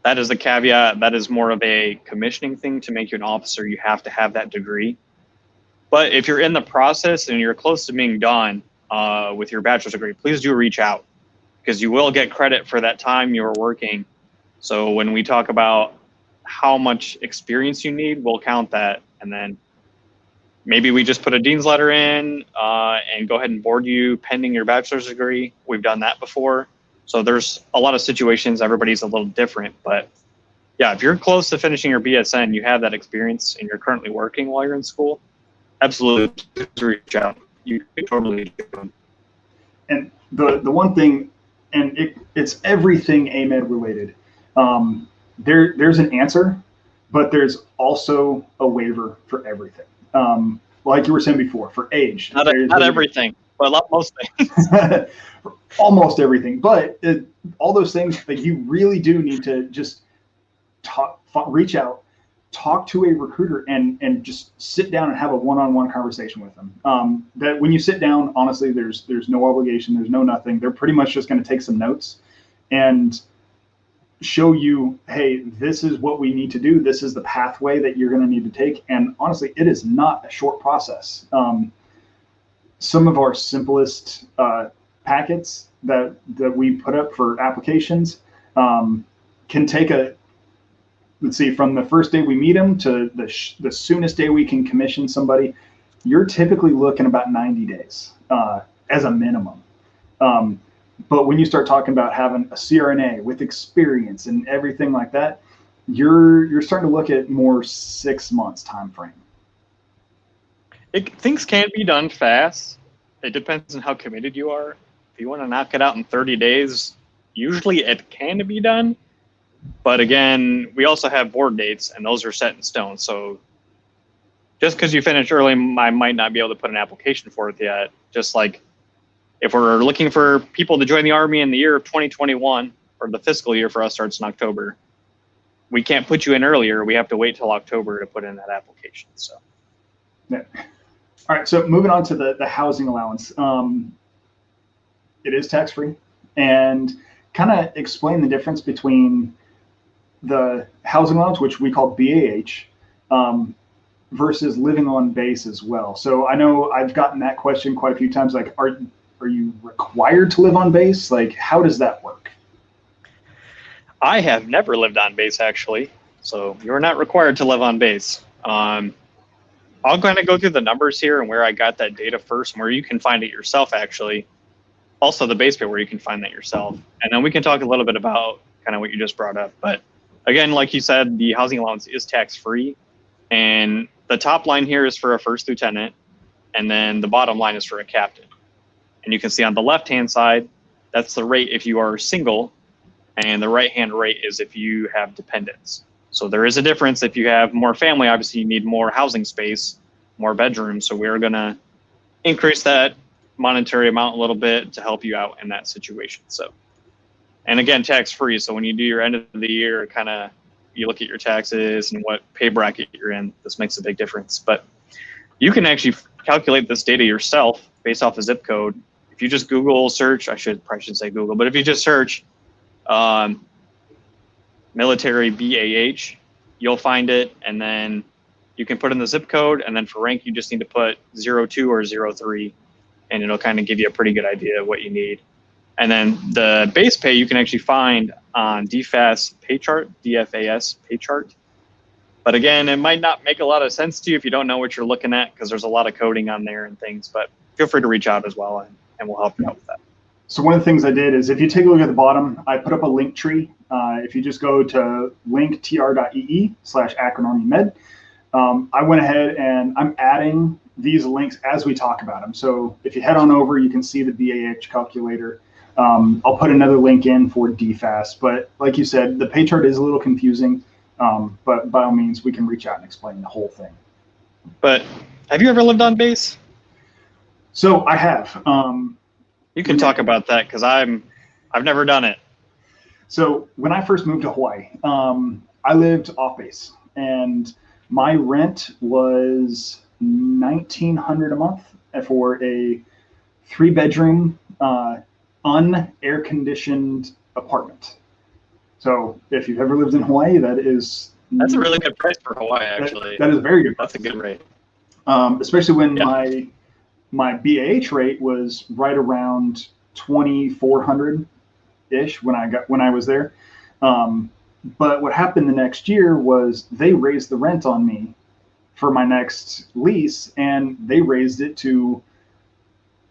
that is the caveat. That is more of a commissioning thing. To make you an officer, you have to have that degree. But if you're in the process and you're close to being done with your bachelor's degree, please do reach out, because you will get credit for that time you were working. So when we talk about how much experience you need, we'll count that. And then maybe we just put a dean's letter in and go ahead and board you pending your bachelor's degree. We've done that before. So there's a lot of situations. Everybody's a little different. But yeah, if you're close to finishing your BSN, you have that experience, and you're currently working while you're in school, absolutely reach out. You can totally do it. And the one thing, and it's everything AMED related. There's an answer, but there's also a waiver for everything. Like you were saying before, for age. Not everything, but most things. Almost everything. But all those things that you really do need to just reach out, talk to a recruiter, and just sit down and have a one-on-one conversation with them. That when you sit down, honestly, there's no obligation, there's no nothing. They're pretty much just going to take some notes and show you, hey, this is what we need to do. This is the pathway that you're going to need to take. And honestly, it is not a short process. Some of our simplest packets that we put up for applications can take let's see, from the first day we meet them to the soonest day we can commission somebody, you're typically looking about 90 days as a minimum. But when you start talking about having a CRNA with experience and everything like that, you're starting to look at more 6 months time frame. Things can be done fast. It depends on how committed you are. If you want to knock it out in 30 days, usually it can be done. But again, we also have board dates, and those are set in stone. So just because you finish early, I might not be able to put an application for it yet. Just like if we're looking for people to join the Army in the year of 2021, or the fiscal year for us starts in October, we can't put you in earlier. We have to wait till October to put in that application. So, yeah. All right. So moving on to the housing allowance, it is tax free, and kind of explain the difference between the housing allowance, which we call BAH, versus living on base as well. So I know I've gotten that question quite a few times. Like, are you required to live on base? Like, how does that work? I have never lived on base, actually. So you're not required to live on base. I'll kind of go through the numbers here and where I got that data first and where you can find it yourself, actually. Also the base pay where you can find that yourself. And then we can talk a little bit about kind of what you just brought up. But again, like you said, the housing allowance is tax-free. And the top line here is for a first lieutenant. And then the bottom line is for a captain. And you can see on the left-hand side, that's the rate if you are single. And the right-hand rate is if you have dependents. So there is a difference. If you have more family, obviously you need more housing space, more bedrooms. So we're going to increase that monetary amount a little bit to help you out in that situation. So, and again, tax-free. So when you do your end of the year, kind of you look at your taxes and what pay bracket you're in. This makes a big difference. But you can actually calculate this data yourself based off a zip code. If you just Google search, I probably shouldn't say Google, but if you just search military BAH, you'll find it, and then you can put in the zip code, and then for rank you just need to put 02 or 03, and it'll kind of give you a pretty good idea of what you need. And then the base pay you can actually find on DFAS pay chart, DFAS pay chart. But again, it might not make a lot of sense to you if you don't know what you're looking at, because there's a lot of coding on there and things, but feel free to reach out as well, and we'll help you out with that. So one of the things I did is if you take a look at the bottom, I put up a link tree. If you just go to linktr.ee/AkronArmyMed, I went ahead and I'm adding these links as we talk about them. So if you head on over, you can see the BAH calculator. I'll put another link in for DFAS, but like you said, the pay chart is a little confusing, but by all means, we can reach out and explain the whole thing. But have you ever lived on base? So I have. You can talk about that because I've never done it. So when I first moved to Hawaii, I lived off base, and my rent was $1,900 a month for a 3-bedroom, un-air conditioned apartment. So if you've ever lived in Hawaii, that's a really good price for Hawaii, actually. That is a very good price. That's a good rate. Especially when my BAH rate was right around 2,400 ish when I was there. But what happened the next year was they raised the rent on me for my next lease, and they raised it to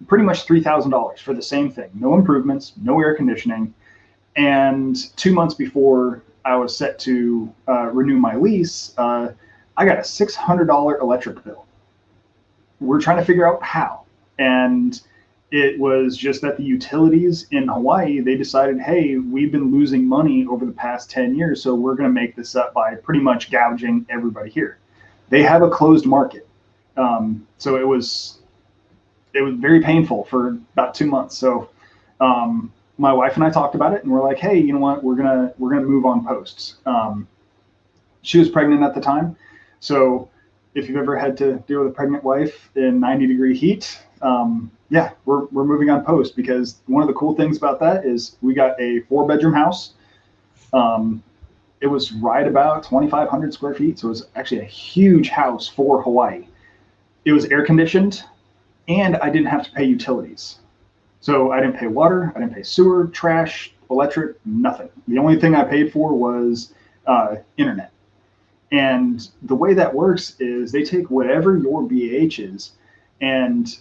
pretty much $3,000 for the same thing. No improvements, no air conditioning. And 2 months before I was set to renew my lease, I got a $600 electric bill. We're trying to figure out how. And it was just that the utilities in Hawaii, they decided, hey, we've been losing money over the past 10 years, so we're going to make this up by pretty much gouging everybody here. They have a closed market. So it was very painful for about 2 months. So my wife and I talked about it, and we're like, hey, you know what, we're gonna move on posts. She was pregnant at the time, so if you've ever had to deal with a pregnant wife in 90-degree heat, yeah, we're moving on post, because one of the cool things about that is we got a 4-bedroom house. It was right about 2,500 square feet, so it was actually a huge house for Hawaii. It was air conditioned, and I didn't have to pay utilities. So I didn't pay water, I didn't pay sewer, trash, electric, nothing. The only thing I paid for was internet. And the way that works is they take whatever your BAH is, and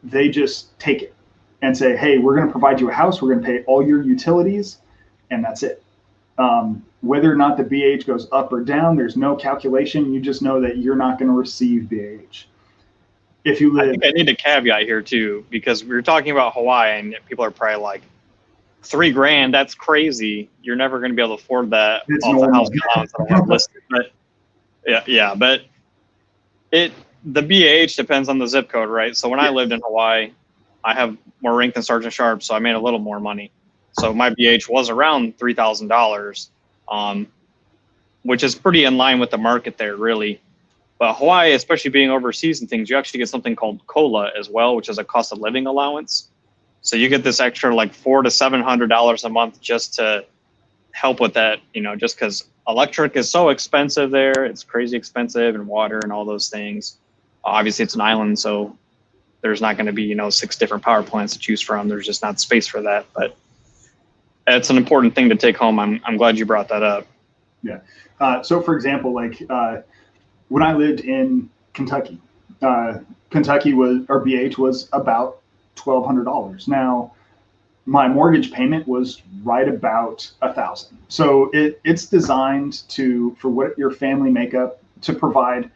they just take it and say, hey, we're going to provide you a house, we're going to pay all your utilities, and that's it. Whether or not the BH goes up or down, there's no calculation. You just know that you're not going to receive BH. If you live, I think I need a caveat here too, because we were talking about Hawaii, and people are probably like, $3,000, that's crazy. You're never going to be able to afford that It's off normal. the housing allowance that I have listed. But but the BAH depends on the zip code, right? So when I lived in Hawaii, I have more rank than Sergeant Sharp, so I made a little more money. So my BH was around $3,000, which is pretty in line with the market there, really. But Hawaii, especially being overseas and things, you actually get something called COLA as well, which is a cost of living allowance. So you get this extra like $400 to $700 a month just to help with that, just because electric is so expensive there. It's crazy expensive, and water and all those things. Obviously, it's an island, so there's not going to be, 6 different power plants to choose from. There's just not space for that. But it's an important thing to take home. I'm glad you brought that up. Yeah. So, for example, like when I lived in Kentucky, Kentucky our BH was about $1,200. Now, my mortgage payment was right about $1,000. So it's designed for what your family makeup to provide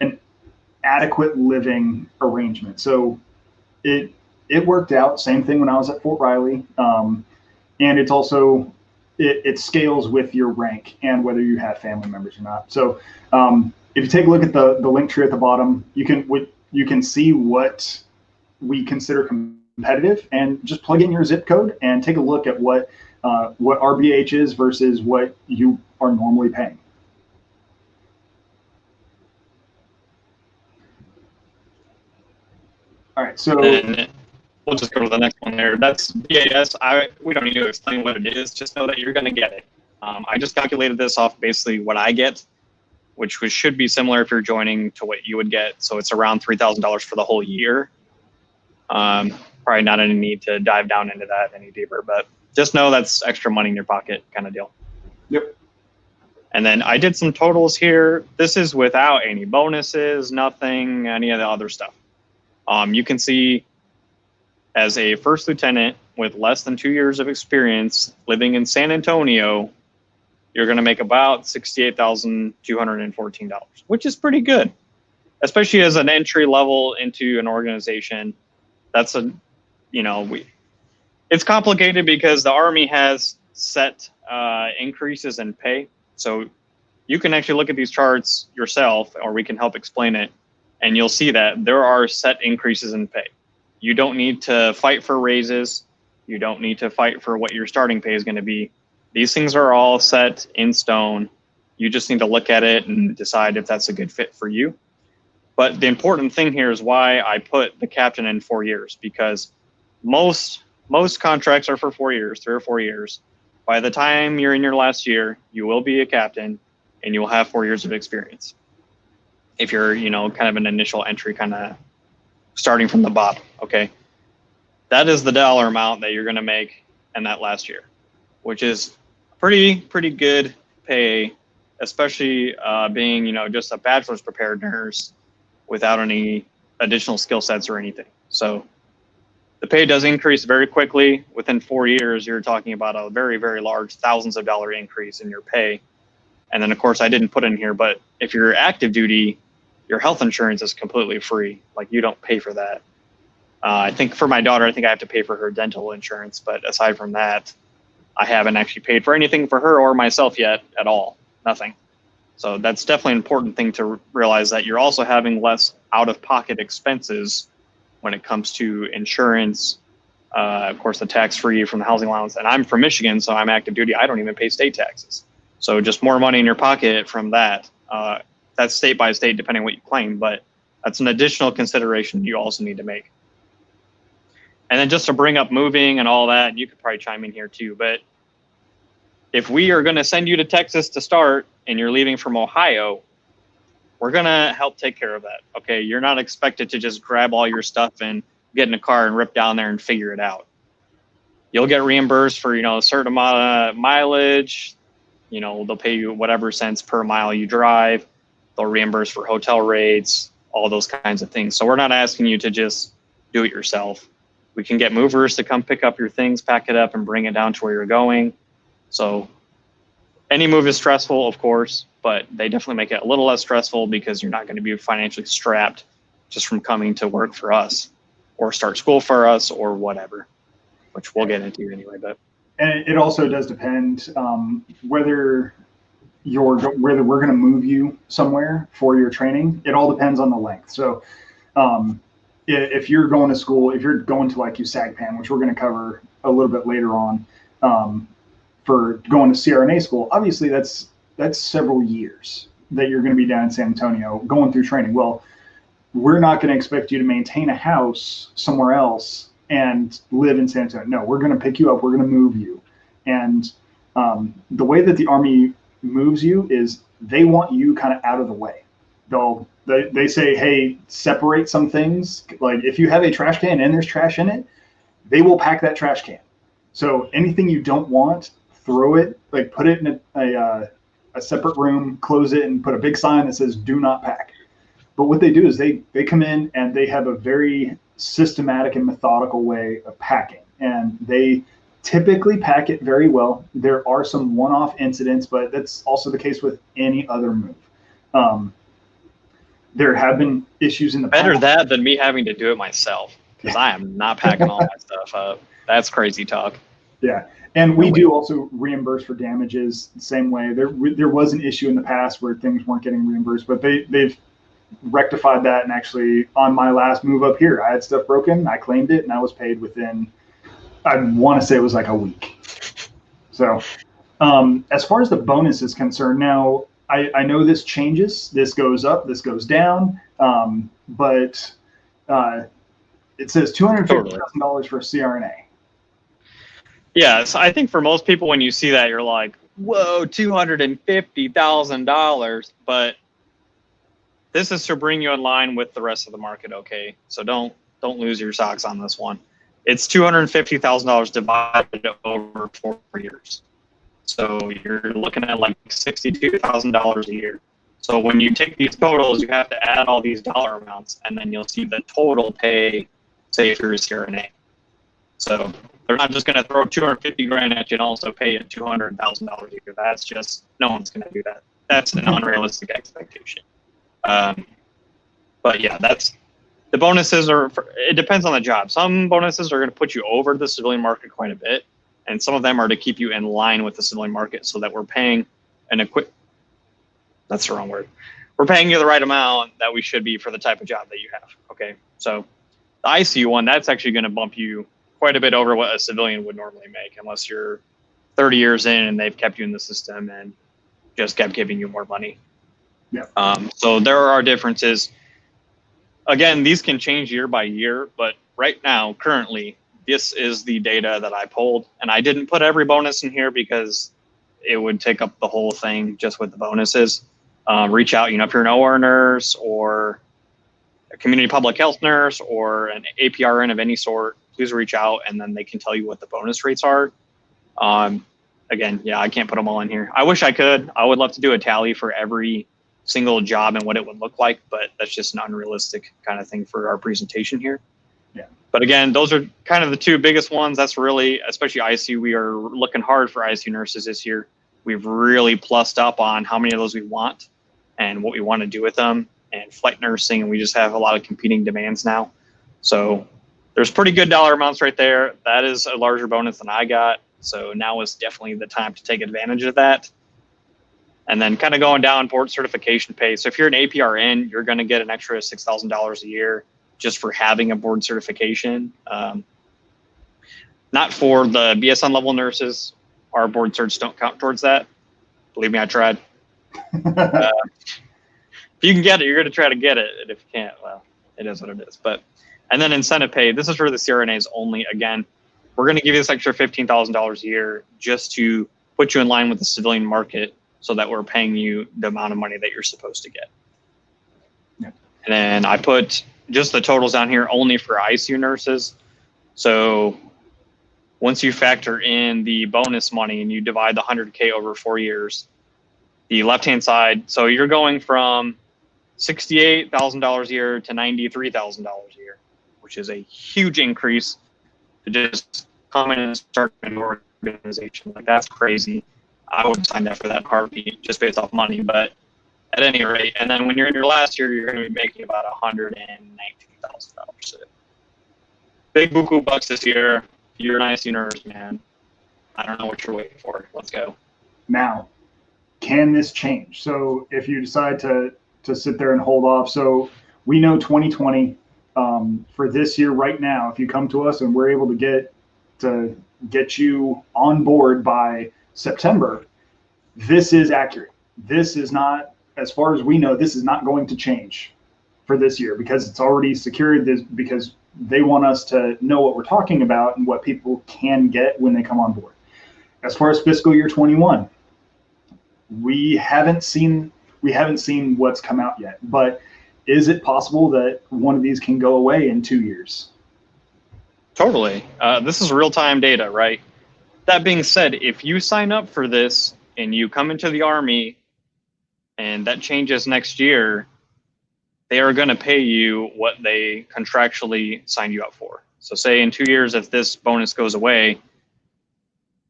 an adequate living arrangement. So it worked out. Same thing when I was at Fort Riley, and it's also it scales with your rank and whether you have family members or not. So if you take a look at the link tree at the bottom, you can see what we consider competitive, and just plug in your zip code and take a look at what RBH is versus what you are normally paying. All right, so And we'll just go to the next one there. That's BAS. We don't need to explain what it is. Just know that you're going to get it. I just calculated this off basically what I get, which should be similar if you're joining to what you would get. So it's around $3,000 for the whole year. Probably not any need to dive down into that any deeper, but just know that's extra money in your pocket kind of deal. Yep. And then I did some totals here. This is without any bonuses, nothing, any of the other stuff. You can see as a first lieutenant with less than 2 years of experience living in San Antonio, you're going to make about $68,214, which is pretty good, especially as an entry level into an organization. That's it's complicated because the Army has set increases in pay. So you can actually look at these charts yourself, or we can help explain it, and you'll see that there are set increases in pay. You don't need to fight for raises. You don't need to fight for what your starting pay is going to be. These things are all set in stone. You just need to look at it and decide if that's a good fit for you. But the important thing here is why I put the captain in 4 years, because most contracts are for 4 years, 3 or 4 years. By the time you're in your last year, you will be a captain and you will have 4 years of experience. If you're, kind of an initial entry, kind of starting from the bottom, okay? That is the dollar amount that you're going to make in that last year, which is pretty good pay, especially being, just a bachelor's prepared nurse without any additional skill sets or anything. So the pay does increase very quickly. Within 4 years, you're talking about a very, very large thousands of dollar increase in your pay. And then, of course, I didn't put in here, but if you're active duty, your health insurance is completely free. Like, you don't pay for that. I think for my daughter, I have to pay for her dental insurance. But aside from that, I haven't actually paid for anything for her or myself yet at all. Nothing. So that's definitely an important thing to realize, that you're also having less out-of-pocket expenses when it comes to insurance, of course, the tax-free from the housing allowance. And I'm from Michigan, so I'm active duty. I don't even pay state taxes. So just more money in your pocket from that. That's state by state, depending on what you claim, but that's an additional consideration you also need to make. And then just to bring up moving and all that, you could probably chime in here too, but if we are going to send you to Texas to start and you're leaving from Ohio, we're going to help take care of that. Okay. You're not expected to just grab all your stuff and get in a car and rip down there and figure it out. You'll get reimbursed for, a certain amount of mileage. They'll pay you whatever cents per mile you drive. They'll reimburse for hotel rates, all those kinds of things. So we're not asking you to just do it yourself. We can get movers to come pick up your things, pack it up, and bring it down to where you're going. So any move is stressful, of course, but they definitely make it a little less stressful because you're not going to be financially strapped just from coming to work for us or start school for us or whatever, which we'll get into anyway. But and it also does depend whether we're going to move you somewhere for your training. It all depends on the length. So if you're going to school, if you're going to like USAGPAN, which we're going to cover a little bit later on, for going to CRNA school, obviously that's several years that you're going to be down in San Antonio going through training. Well, we're not going to expect you to maintain a house somewhere else and live in San Antonio. No, we're going to pick you up. We're going to move you. And the way that the Army moves you is they want you kind of out of the way. They say, hey, separate some things. Like if you have a trash can and there's trash in it, they will pack that trash can. So anything you don't want, throw it, like put it in a separate room, close it, and put a big sign that says "Do not pack." But what they do is they come in and they have a very systematic and methodical way of packing, and they typically pack it very well. There are some one-off incidents, but that's also the case with any other move. There have been issues in the better past. that than me having to do it myself, because I am not packing all my stuff up. That's crazy talk. Yeah, and we do also reimburse for damages the same way. There was an issue in the past where things weren't getting reimbursed, but they've rectified that. And actually, on my last move up here, I had stuff broken. I claimed it, and I was paid within, I want to say it was like a week. So as far as the bonus is concerned, now I know this changes. This goes up, this goes down, but it says $250,000 for a CRNA. Yeah, so I think for most people, when you see that, you're like, whoa, $250,000. But this is to bring you in line with the rest of the market, okay? So don't lose your socks on this one. It's $250,000 divided over 4 years. So you're looking at like $62,000 a year. So when you take these totals, you have to add all these dollar amounts, and then you'll see the total pay, say if you're a CRNA. So they're not just going to throw $250,000 at you and also pay you $200,000 a year. That's just, no one's going to do that. That's an unrealistic expectation. But yeah, the bonuses it depends on the job. Some bonuses are going to put you over the civilian market quite a bit, and some of them are to keep you in line with the civilian market so that we're paying that's the wrong word. We're paying you the right amount that we should be for the type of job that you have. Okay. So the ICU one, that's actually going to bump you quite a bit over what a civilian would normally make, unless you're 30 years in and they've kept you in the system and just kept giving you more money. Yeah. So there are differences. Again, these can change year by year, but right now, currently, this is the data that I pulled, and I didn't put every bonus in here because it would take up the whole thing just with the bonuses. Reach out, if you're an OR nurse or a community public health nurse or an APRN of any sort, please reach out, and then they can tell you what the bonus rates are. Again, yeah, I can't put them all in here. I wish I could. I would love to do a tally for every single job and what it would look like, but that's just an unrealistic kind of thing for our presentation here. Yeah. But again, those are kind of the two biggest ones. That's really, especially ICU, we are looking hard for ICU nurses this year. We've really plussed up on how many of those we want and what we want to do with them, and flight nursing, and we just have a lot of competing demands now. So there's pretty good dollar amounts right there. That is a larger bonus than I got. So now is definitely the time to take advantage of that. And then kind of going down board certification pay. So if you're an APRN, you're going to get an extra $6,000 a year just for having a board certification. Not for the BSN level nurses. Our board certs don't count towards that. Believe me, I tried. If you can get it, you're going to try to get it. And if you can't, well, it is what it is. And then incentive pay. This is for the CRNAs only. Again, we're going to give you this extra $15,000 a year just to put you in line with the civilian market so that we're paying you the amount of money that you're supposed to get. Yeah. And then I put just the totals down here only for ICU nurses. So once you factor in the bonus money and you divide the 100K over 4 years, the left-hand side, so you're going from $68,000 a year to $93,000 a year, which is a huge increase to just come in and start an organization. Like, that's crazy. I would sign up for that heartbeat just based off money. But at any rate, and then when you're in your last year, you're going to be making about $119,000. So big buku bucks this year. You're an ICU nurse, man. I don't know what you're waiting for. Let's go. Now, can this change? So if you decide to sit there and hold off, so we know 2020 for this year right now, if you come to us and we're able to get you on board by September, this is accurate. This is not, as far as we know, this is not going to change for this year because it's already secured, because they want us to know what we're talking about and what people can get when they come on board. As far as fiscal year 21, we haven't seen what's come out yet, but is it possible that one of these can go away in 2 years? Totally. This is real-time data, right? That being said, if you sign up for this and you come into the Army and that changes next year, they are going to pay you what they contractually signed you up for. So say in 2 years, if this bonus goes away,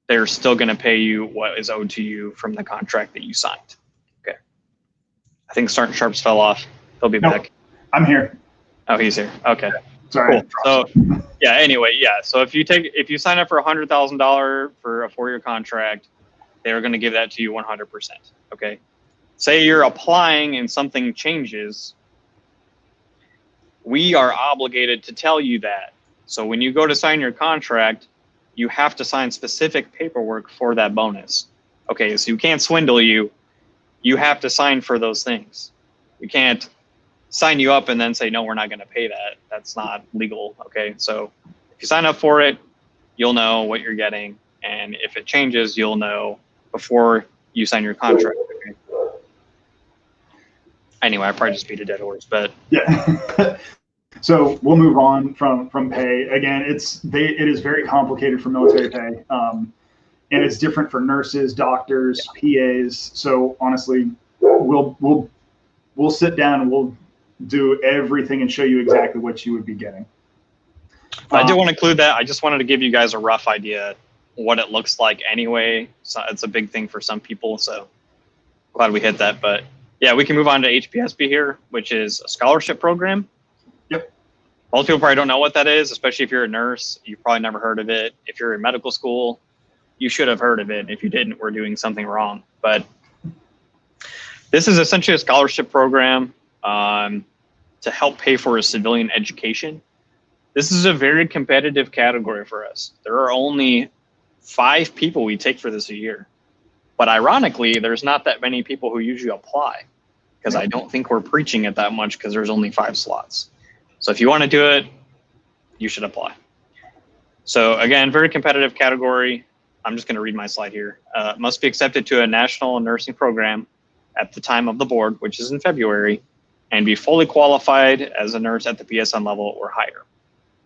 they're still going to pay you what is owed to you from the contract that you signed. Okay. I think Sergeant Sharps fell off. He'll be back. I'm here. Oh, he's here. Okay. Sorry. Cool. So yeah, anyway, yeah. So if you sign up for $100,000 for a 4-year contract, they're going to give that to you 100%. Okay. Say you're applying and something changes, we are obligated to tell you that. So when you go to sign your contract, you have to sign specific paperwork for that bonus. Okay, so you can't swindle you. You have to sign for those things. We can't sign you up and then say, no, we're not going to pay that. That's not legal. Okay, so if you sign up for it, you'll know what you're getting. And if it changes, you'll know before you sign your contract. Okay? Anyway, I probably just beat a dead horse, but yeah. So we'll move on from pay. Again, it is very complicated for military pay, and it's different for nurses, doctors, PAs. So honestly, we'll sit down and we'll do everything and show you exactly what you would be getting. I do want to include that. I just wanted to give you guys a rough idea what it looks like anyway. So it's a big thing for some people, so glad we hit that. But yeah, we can move on to HPSP here, which is a scholarship program. Yep. Most people probably don't know what that is, especially if you're a nurse. You've probably never heard of it. If you're in medical school, you should have heard of it. If you didn't, we're doing something wrong. But this is essentially a scholarship program to help pay for a civilian education. This is a very competitive category for us. There are only 5 people we take for this a year. But ironically, there's not that many people who usually apply because I don't think we're preaching it that much because there's only 5 slots. So if you want to do it, you should apply. So again, very competitive category. I'm just going to read my slide here. Must be accepted to a national nursing program at the time of the board, which is in February, and be fully qualified as a nurse at the PSN level or higher.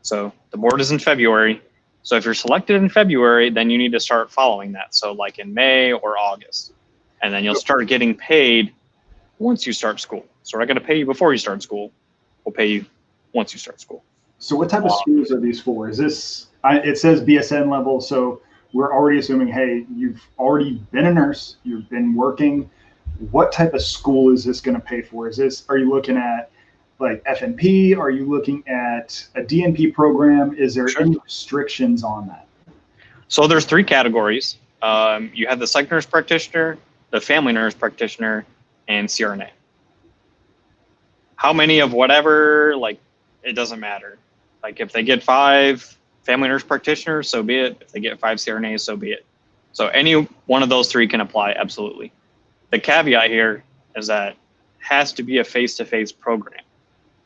So the board is in February. So if you're selected in February, then you need to start following that. So like in May or August, and then you'll start getting paid once you start school. So we're not going to pay you before you start school. We'll pay you once you start school. So what type of schools are these for? Is this, it says BSN level, so we're already assuming, hey, you've already been a nurse, you've been working. What type of school is this going to pay for? Are you looking at like FNP? Are you looking at a DNP program? Is there any restrictions on that? So there's 3 categories. You have the psych nurse practitioner, the family nurse practitioner, and CRNA. How many of whatever, like, it doesn't matter. Like if they get 5 family nurse practitioners, so be it. If they get 5 CRNAs, so be it. So any one of those 3 can apply, absolutely. The caveat here is that it has to be a face-to-face program.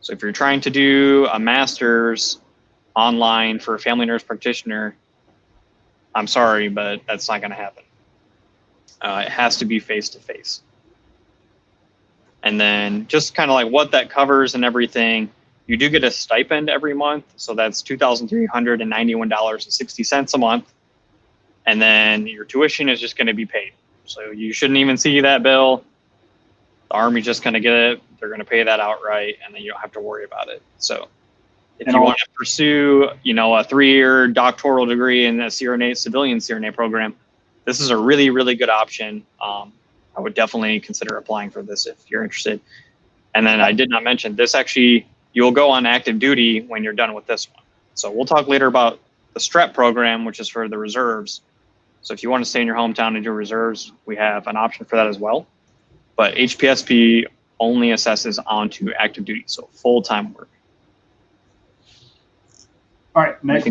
So if you're trying to do a master's online for a family nurse practitioner, I'm sorry, but that's not going to happen. It has to be face-to-face. And then just kind of like what that covers and everything, you do get a stipend every month. So that's $2,391.60 a month. And then your tuition is just going to be paid. So you shouldn't even see that bill. The Army's just going to get it. They're going to pay that outright, and then you don't have to worry about it. So if you want to pursue, a 3-year doctoral degree in a CRNA, civilian CRNA program, this is a really, really good option. I would definitely consider applying for this if you're interested. And then I did not mention this actually, you'll go on active duty when you're done with this one. So we'll talk later about the STREP program, which is for the reserves. So if you want to stay in your hometown and do reserves, we have an option for that as well. But HPSP only assesses onto active duty, so full-time work. All right, next.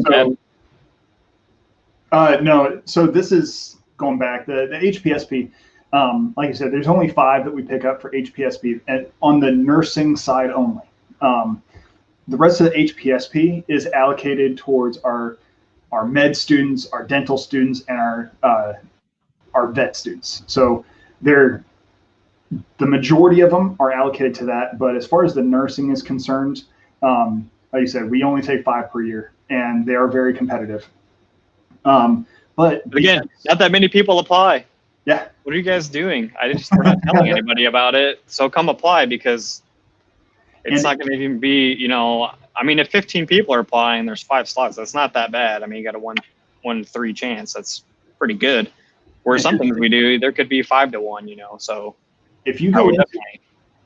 No, so this is going back, the HPSP, like I said, there's only 5 that we pick up for HPSP and on the nursing side only. The rest of the HPSP is allocated towards our med students, our dental students, and our vet students. So the majority of them are allocated to that. But as far as the nursing is concerned, like you said, we only take 5 per year, and they are very competitive. But again, not that many people apply. Yeah. What are you guys doing? We're not telling anybody about it. So come apply, because it's not going to even be, if 15 people are applying, there's 5 slots. That's not that bad. I mean, you got a 1 in 3 chance. That's pretty good. Where some things we do, there could be 5 to 1, So if you go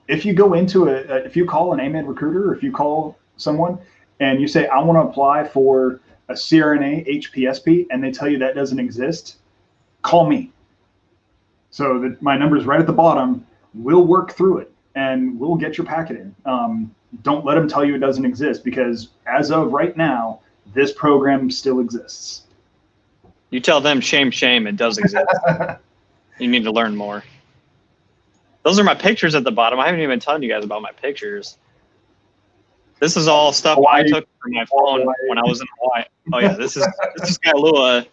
if you call an AMED recruiter, or if you call someone and you say, I want to apply for a CRNA HPSP, and they tell you that doesn't exist, call me. So my number is right at the bottom. We'll work through it and we'll get your packet in. Don't let them tell you it doesn't exist, because as of right now, this program still exists. You tell them, shame, it does exist. You need to learn more. Those are my pictures at the bottom. I haven't even told you guys about my pictures. This is all stuff I took from my phone when I was in Hawaii. Oh yeah, this is Kailua.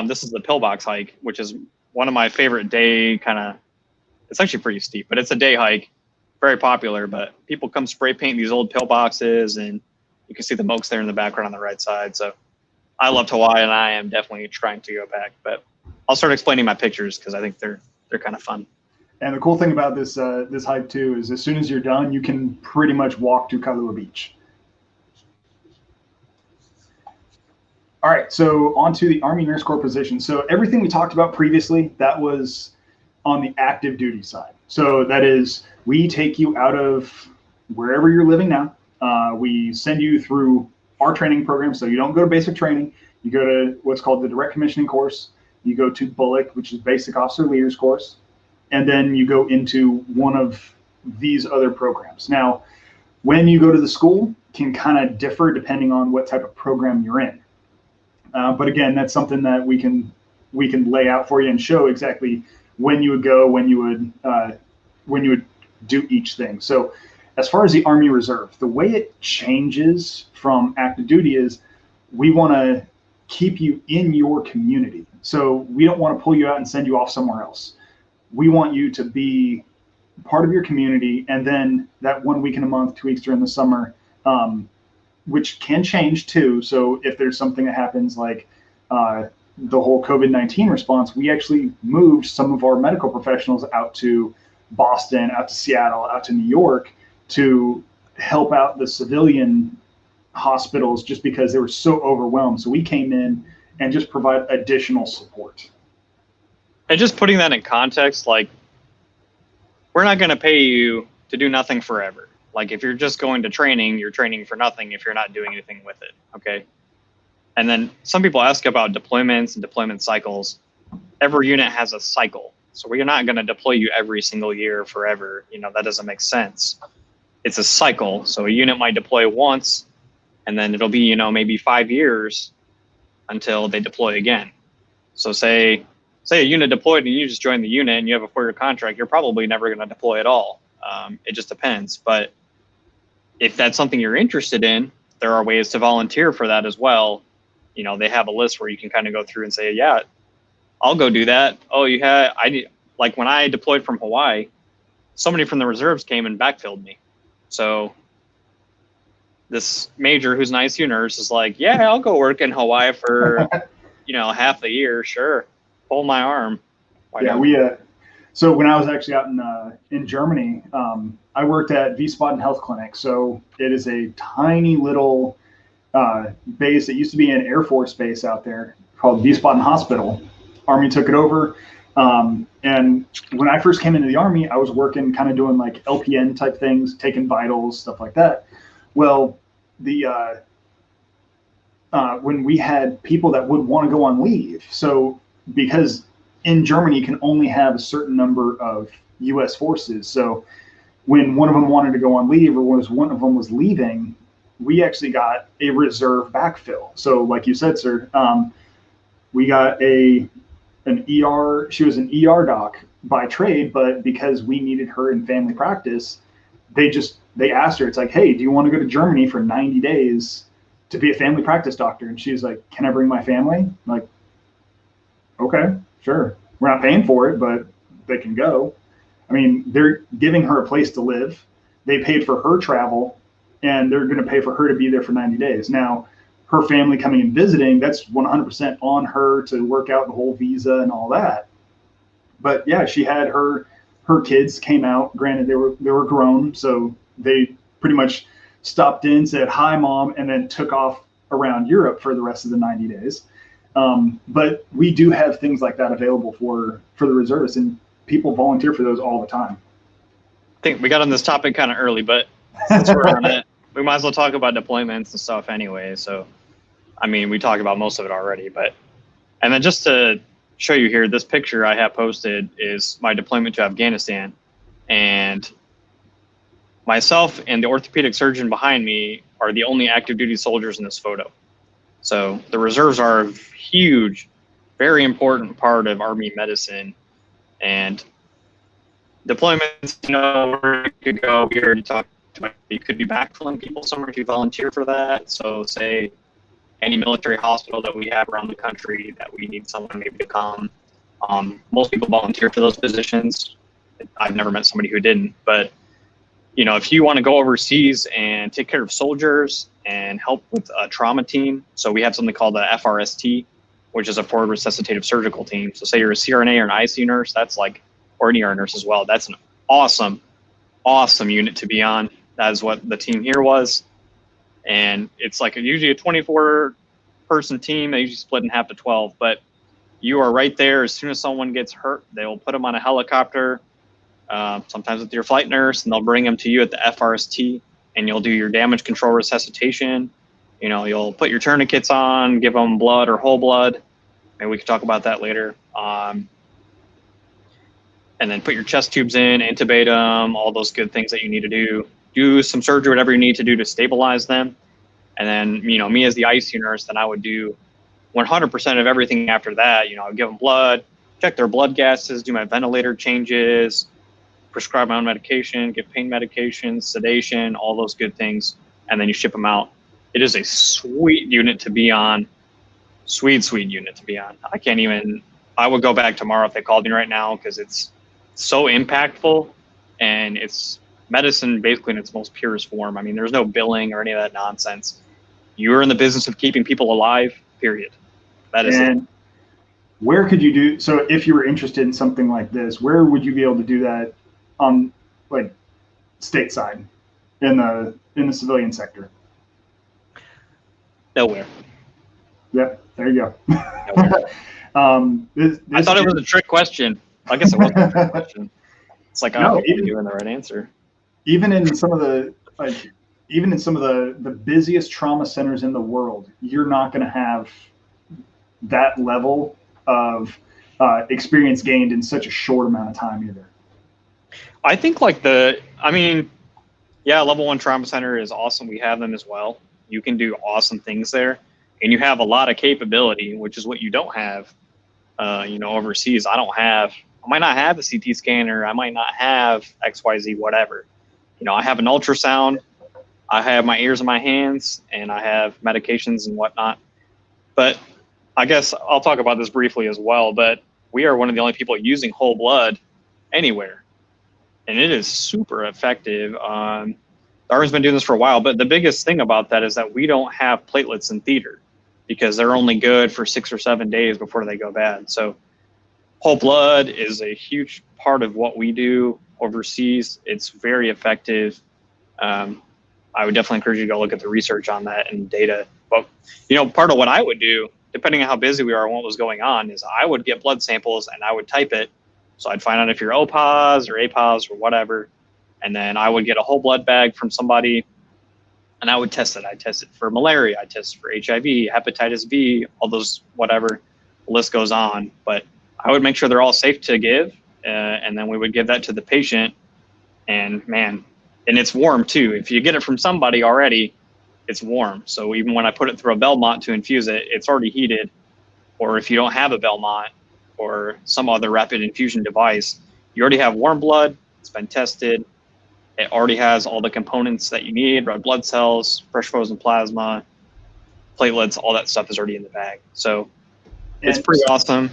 This is the pillbox hike, which is one of my favorite day it's actually pretty steep, but it's a day hike, very popular. But people come spray paint these old pillboxes, and you can see the Mokes there in the background on the right side. So I loved Hawaii, and I am definitely trying to go back. But I'll start explaining my pictures, because I think they're kind of fun. And the cool thing about this hike too is, as soon as you're done, you can pretty much walk to Kailua Beach. All right, so on to the Army Nurse Corps position. So everything we talked about previously, that was on the active duty side. So that is, we take you out of wherever you're living now. We send you through our training program. So you don't go to basic training. You go to what's called the direct commissioning course. You go to BULLOC, which is basic officer leaders course. And then you go into one of these other programs. Now, when you go to the school, can kind of differ depending on what type of program you're in. But again, that's something that we can lay out for you and show exactly when you would go, when you would do each thing. So as far as the Army Reserve, the way it changes from active duty is, we want to keep you in your community. So we don't want to pull you out and send you off somewhere else. We want you to be part of your community, and then that 1 week in a month, 2 weeks during the summer, which can change too. So if there's something that happens like the whole COVID-19 response, we actually moved some of our medical professionals out to Boston, out to Seattle, out to New York to help out the civilian hospitals, just because they were so overwhelmed. So we came in and just provide additional support. And just putting that in context, like, we're not going to pay you to do nothing forever. Like, if you're just going to training, you're training for nothing if you're not doing anything with it, okay? And then some people ask about deployments and deployment cycles. Every unit has a cycle. So we're not going to deploy you every single year forever. That doesn't make sense. It's a cycle. So a unit might deploy once, and then it'll be, maybe 5 years until they deploy again. So say a unit deployed and you just joined the unit and you have a 4-year contract, you're probably never going to deploy at all. It just depends. But if that's something you're interested in, there are ways to volunteer for that as well. They have a list where you can kind of go through and say, yeah, I'll go do that. Oh, like when I deployed from Hawaii, somebody from the reserves came and backfilled me. So this major, who's an ICU nurse, is like, yeah, I'll go work in Hawaii for, half the year. Sure. Pull my arm. Yeah, So when I was actually out in Germany, I worked at Wiesbaden Health Clinic. So it is a tiny little base that used to be an Air Force base out there called Wiesbaden Hospital. Army took it over. And when I first came into the Army, I was working kind of doing like LPN type things, taking vitals, stuff like that. Well, when we had people that would want to go on leave, so because in Germany you can only have a certain number of U.S. forces, so when one of them wanted to go on leave or one of them was leaving, we actually got a reserve backfill. So like you said, sir, we got an ER. She was an ER doc by trade, but because we needed her in family practice, they asked her, it's like, hey, do you want to go to Germany for 90 days to be a family practice doctor? And she's like, can I bring my family? I'm like, okay, sure. We're not paying for it, but they can go. I mean, they're giving her a place to live. They paid for her travel, and they're going to pay for her to be there for 90 days. Now, her family coming and visiting, that's 100% on her to work out the whole visa and all that. But yeah, she had her kids came out. Granted, they were grown, so they pretty much stopped in, said hi, mom, and then took off around Europe for the rest of the 90 days. But we do have things like that available for the reservists, and people volunteer for those all the time. I think we got on this topic kind of early, but since we're on it, we might as well talk about deployments and stuff anyway. So, I mean, we talked about most of it already, and then just to show you here, this picture I have posted is my deployment to Afghanistan, and myself and the orthopedic surgeon behind me are the only active duty soldiers in this photo. So the reserves are a huge, very important part of Army medicine, and deployments, where you could go. We already talked about, you could be backfilling people somewhere if you volunteer for that. So say any military hospital that we have around the country that we need someone maybe to come. Most people volunteer for those positions. I've never met somebody who didn't, but if you want to go overseas and take care of soldiers and help with a trauma team, so we have something called the FRST, which is a forward resuscitative surgical team. So say you're a CRNA or an ICU nurse, that's like, or an ER nurse as well. That's an awesome, awesome unit to be on. That is what the team here was. And it's like usually a 24-person team. They usually split in half to 12, but you are right there. As soon as someone gets hurt, they will put them on a helicopter, sometimes with your flight nurse, and they'll bring them to you at the FRST, and you'll do your damage control resuscitation. You'll put your tourniquets on, give them blood or whole blood. Maybe we can talk about that later. And then put your chest tubes in, intubate them, all those good things that you need to do. Do some surgery, whatever you need to do to stabilize them. And then, me as the ICU nurse, then I would do 100% of everything after that. I would give them blood, check their blood gases, do my ventilator changes, prescribe my own medication, give pain medication, sedation, all those good things, and then you ship them out. It is a sweet unit to be on. Sweet unit to be on. I would go back tomorrow if they called me right now, because it's so impactful, and it's medicine basically in its most purest form. I mean, there's no billing or any of that nonsense. You're in the business of keeping people alive, period. That is it. Where could you do, so if you were interested in something like this, where would you be able to do that on, like, stateside in the civilian sector? Nowhere. Yep, there you go. I thought it was a trick question. I guess it wasn't a trick question. It's like, I don't know if you're doing the right answer. Even in some of the busiest trauma centers in the world, you're not going to have that level of experience gained in such a short amount of time either. I think level 1 trauma center is awesome. We have them as well. You can do awesome things there, and you have a lot of capability, which is what you don't have, overseas. I might not have a CT scanner. I might not have XYZ, whatever. I have an ultrasound. I have my ears and my hands, and I have medications and whatnot. But I guess I'll talk about this briefly as well, but we are one of the only people using whole blood anywhere. And it is super effective. The Army's been doing this for a while, but the biggest thing about that is that we don't have platelets in theater, because they're only good for 6 or 7 days before they go bad. So whole blood is a huge part of what we do overseas. It's very effective. I would definitely encourage you to go look at the research on that and data. But, you know, part of what I would do, depending on how busy we are and what was going on, is I would get blood samples and I would type it. So I'd find out if you're O-pos or A-pos or whatever. And then I would get a whole blood bag from somebody and I would test it. I'd test it for malaria. I'd test it for HIV, hepatitis B, all those, whatever. The list goes on. But I would make sure they're all safe to give. And then we would give that to the patient. And man, and it's warm too. If you get it from somebody already, it's warm. So even when I put it through a Belmont to infuse it, it's already heated. Or if you don't have a Belmont or some other rapid infusion device, you already have warm blood. It's been tested. It already has all the components that you need, red blood cells, fresh frozen plasma, platelets, all that stuff is already in the bag. So it's pretty awesome.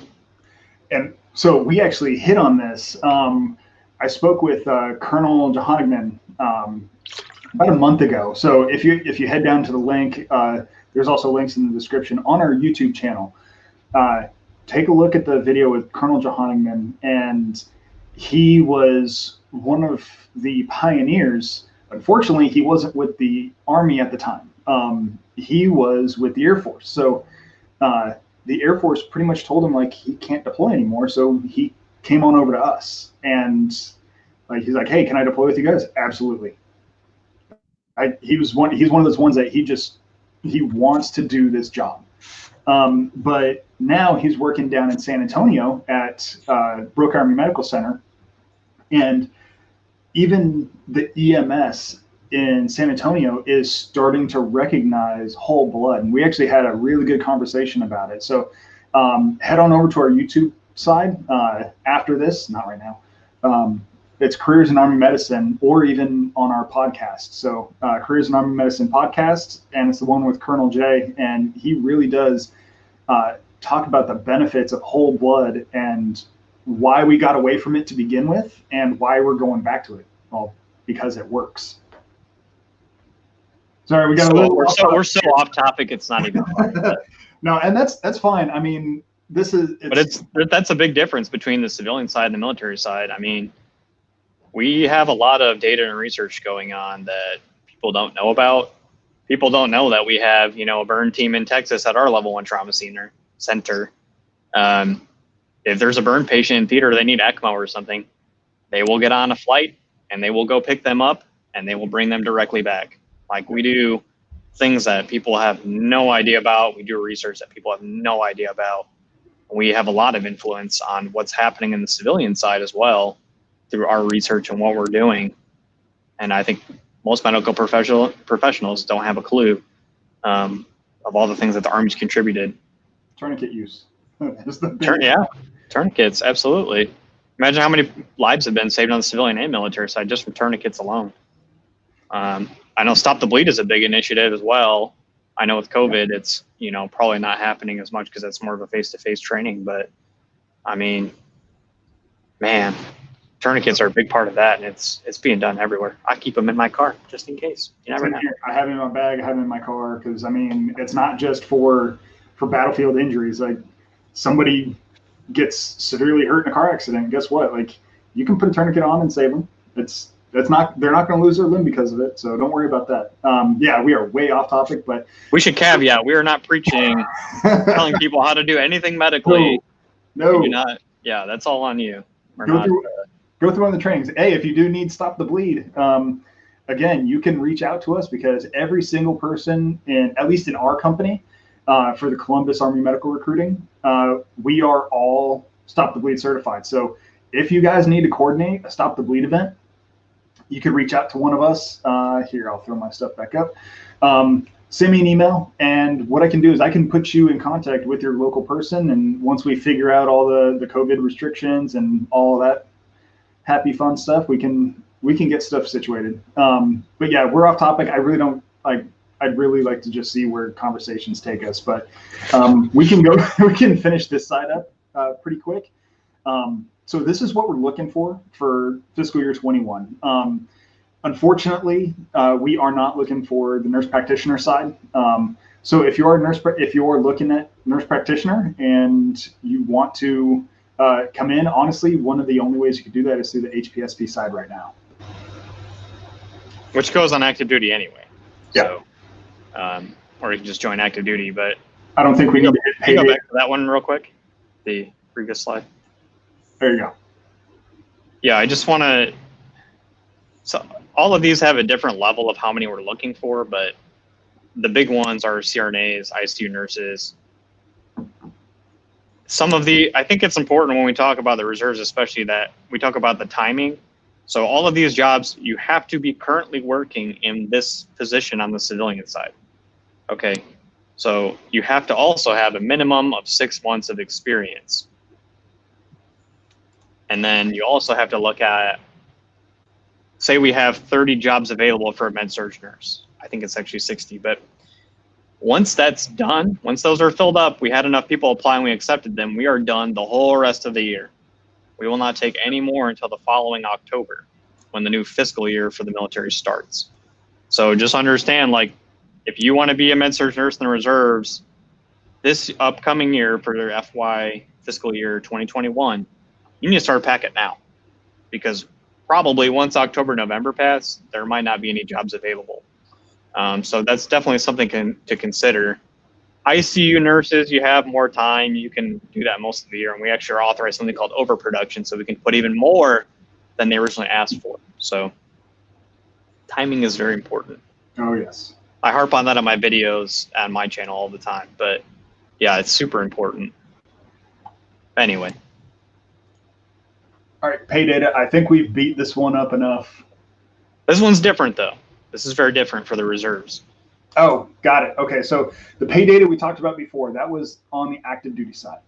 And so we actually hit on this. I spoke with Colonel Johanigman about a month ago. So if you head down to the link, there's also links in the description on our YouTube channel. Take a look at the video with Colonel Johanigman, and he was one of the pioneers. Unfortunately, he wasn't with the Army at the time. He was with the Air Force. So the Air Force pretty much told him like he can't deploy anymore. So he came on over to us, and like he's like, "Hey, can I deploy with you guys?" Absolutely. He's one of those ones that he wants to do this job. But now he's working down in San Antonio at Brooke Army Medical Center, and even the EMS in San Antonio is starting to recognize whole blood. And we actually had a really good conversation about it. So head on over to our YouTube side after this, not right now. It's Careers in Army Medicine, or even on our podcast. So Careers in Army Medicine podcast, and it's the one with Colonel J, and he really does talk about the benefits of whole blood and why we got away from it to begin with and why we're going back to it. Well, because it works. Sorry, we got we're so off topic. It's not even funny. No, and that's fine. I mean, that's a big difference between the civilian side and the military side. I mean, we have a lot of data and research going on that people don't know about. People don't know that we have, you know, a burn team in Texas at our level 1 trauma center. If there's a burn patient in theater, they need ECMO or something, they will get on a flight and they will go pick them up and they will bring them directly back. Like, we do things that people have no idea about. We do research that people have no idea about. We have a lot of influence on what's happening in the civilian side as well through our research and what we're doing. And I think most medical professionals don't have a clue of all the things that the Army's contributed. Tourniquet use. Tourniquets, absolutely. Imagine how many lives have been saved on the civilian and military side just from tourniquets alone. I know Stop the Bleed is a big initiative as well. I know with COVID, it's, you know, probably not happening as much because it's more of a face-to-face training. But I mean, man, tourniquets are a big part of that, and it's being done everywhere. I keep them in my car just in case. You never know. I have them in my bag. I have them in my car because, I mean, it's not just for battlefield injuries. Like, somebody gets severely hurt in a car accident. Guess what? Like, you can put a tourniquet on and save them. They're not going to lose their limb because of it. So don't worry about that. Yeah, we are way off topic, but we should caveat: we are not preaching, telling people how to do anything medically. No. Yeah, that's all on you. Go through one of the trainings. Hey, if you do need Stop the Bleed, again, you can reach out to us because every single person at least in our company, for the Columbus Army Medical Recruiting, we are all Stop the Bleed certified. So if you guys need to coordinate a Stop the Bleed event, you could reach out to one of us. Here, I'll throw my stuff back up. Send me an email, and what I can do is I can put you in contact with your local person, and once we figure out all the COVID restrictions and all of that happy fun stuff, we can get stuff situated. But yeah, we're off topic. I'd really like to just see where conversations take us, but we can finish this side up pretty quick. So this is what we're looking for fiscal year 21. Unfortunately, we are not looking for the nurse practitioner side. So if you're looking at nurse practitioner and you want to come in. Honestly, one of the only ways you could do that is through the HPSP side right now. Which goes on active duty anyway. Yeah. So, or you can just join active duty, but I don't think we need to hit can you payday. go back to that one real quick? The previous slide. There you go. Yeah, I just want to, so all of these have a different level of how many we're looking for, but the big ones are CRNAs, ICU nurses. Some of the, I think it's important when we talk about the reserves, especially that we talk about the timing. So all of these jobs, you have to be currently working in this position on the civilian side. Okay, so you have to also have a minimum of 6 months of experience. And then you also have to look at, say we have 30 jobs available for a med-surg nurse. I think it's actually 60, but once that's done, once those are filled up, we had enough people apply and we accepted them, we are done the whole rest of the year. We will not take any more until the following October when the new fiscal year for the military starts. So just understand, like, if you want to be a med-surg nurse in the reserves this upcoming year for their FY fiscal year 2021, you need to start packet now, because probably once October, November pass, there might not be any jobs available. So that's definitely something to consider. ICU nurses, you have more time. You can do that most of the year. And we actually are authorized something called overproduction, so we can put even more than they originally asked for. So timing is very important. Oh, yes. I harp on that on my videos on my channel all the time. But yeah, it's super important. Anyway. All right, pay data. I think we've beat this one up enough. This one's different, though. This is very different for the reserves. Oh, got it. Okay, so the pay data we talked about before, that was on the active duty side.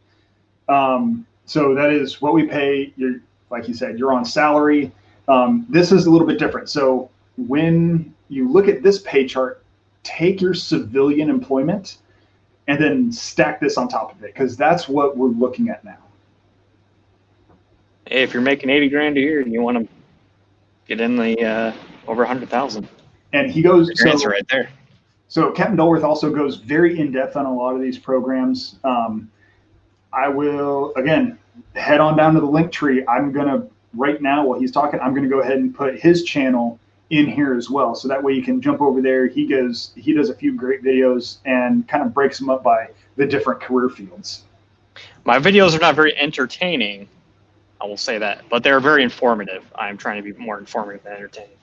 So that is what we pay. You're, like you said, you're on salary. This is a little bit different. So when you look at this pay chart, take your civilian employment and then stack this on top of it, because that's what we're looking at now. Hey, if you're making 80 grand a year and you want to get in the over 100,000, and he goes, your answer right there. So Captain Dulworth also goes very in depth on a lot of these programs. I will, again, head on down to the link tree. I'm going to, right now while he's talking, I'm going to go ahead and put his channel in here as well. So that way you can jump over there. He does a few great videos and kind of breaks them up by the different career fields. My videos are not very entertaining, I will say that, but they're very informative. I'm trying to be more informative than entertaining.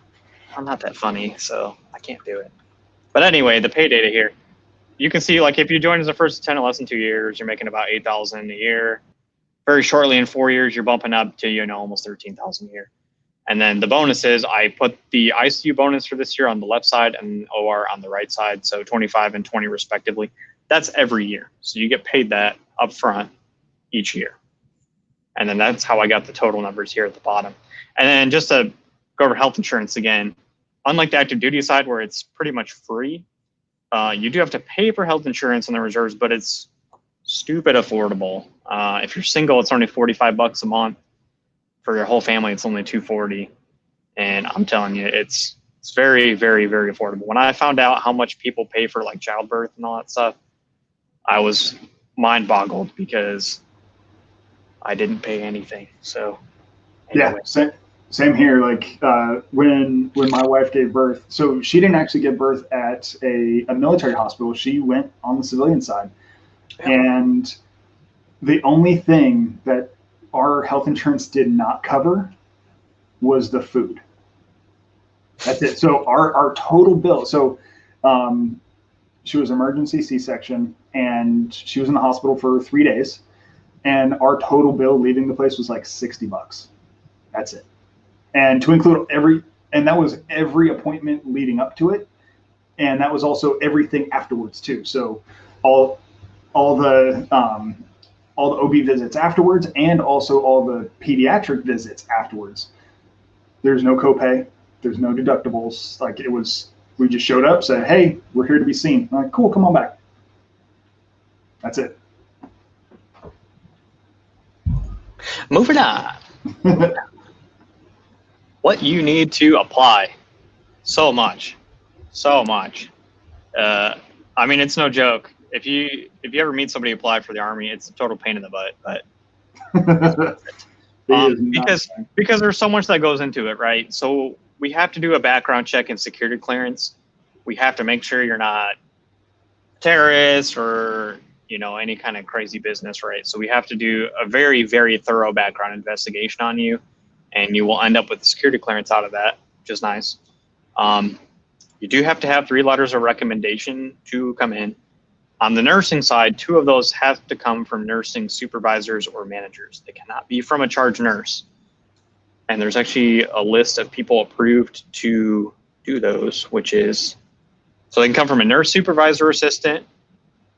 I'm not that funny, so I can't do it. But anyway, the pay data here, you can see, like, if you join as a first lieutenant less than 2 years, you're making about $8,000 a year. Very shortly in 4 years, you're bumping up to, almost $13,000 a year. And then the bonuses, I put the ICU bonus for this year on the left side and OR on the right side, so 25 and 20 respectively. That's every year. So you get paid that up front each year. And then that's how I got the total numbers here at the bottom. And then just to go over health insurance again, unlike the active duty side where it's pretty much free, you do have to pay for health insurance in the reserves, but it's stupid affordable. If you're single, it's only $45 a month. For your whole family, it's only $240. And I'm telling you, it's very, very, very affordable. When I found out how much people pay for like childbirth and all that stuff, I was mind boggled because I didn't pay anything. So anyway. Yeah, same here. Like when my wife gave birth, so she didn't actually give birth at a military hospital. She went on the civilian side. Yeah. And the only thing that our health insurance did not cover was the food. That's it. So our total bill, so she was emergency C-section and she was in the hospital for 3 days. And our total bill leaving the place was like $60. That's it. And to include that was every appointment leading up to it. And that was also everything afterwards too. So all the OB visits afterwards and also all the pediatric visits afterwards. There's no copay. There's no deductibles. Like we just showed up, said, hey, we're here to be seen. I'm like, cool, come on back. That's it. Moving on. What you need to apply. So much. I mean, it's no joke. If you ever meet somebody who applied for the Army, it's a total pain in the butt. But Because there's so much that goes into it, right? So we have to do a background check and security clearance. We have to make sure you're not terrorists or any kind of crazy business, right? So we have to do a very, very thorough background investigation on you, and you will end up with a security clearance out of that, which is nice. You do have to have 3 letters of recommendation to come in. On the nursing side, 2 of those have to come from nursing supervisors or managers. They cannot be from a charge nurse. And there's actually a list of people approved to do those, which is, so they can come from a nurse supervisor or assistant,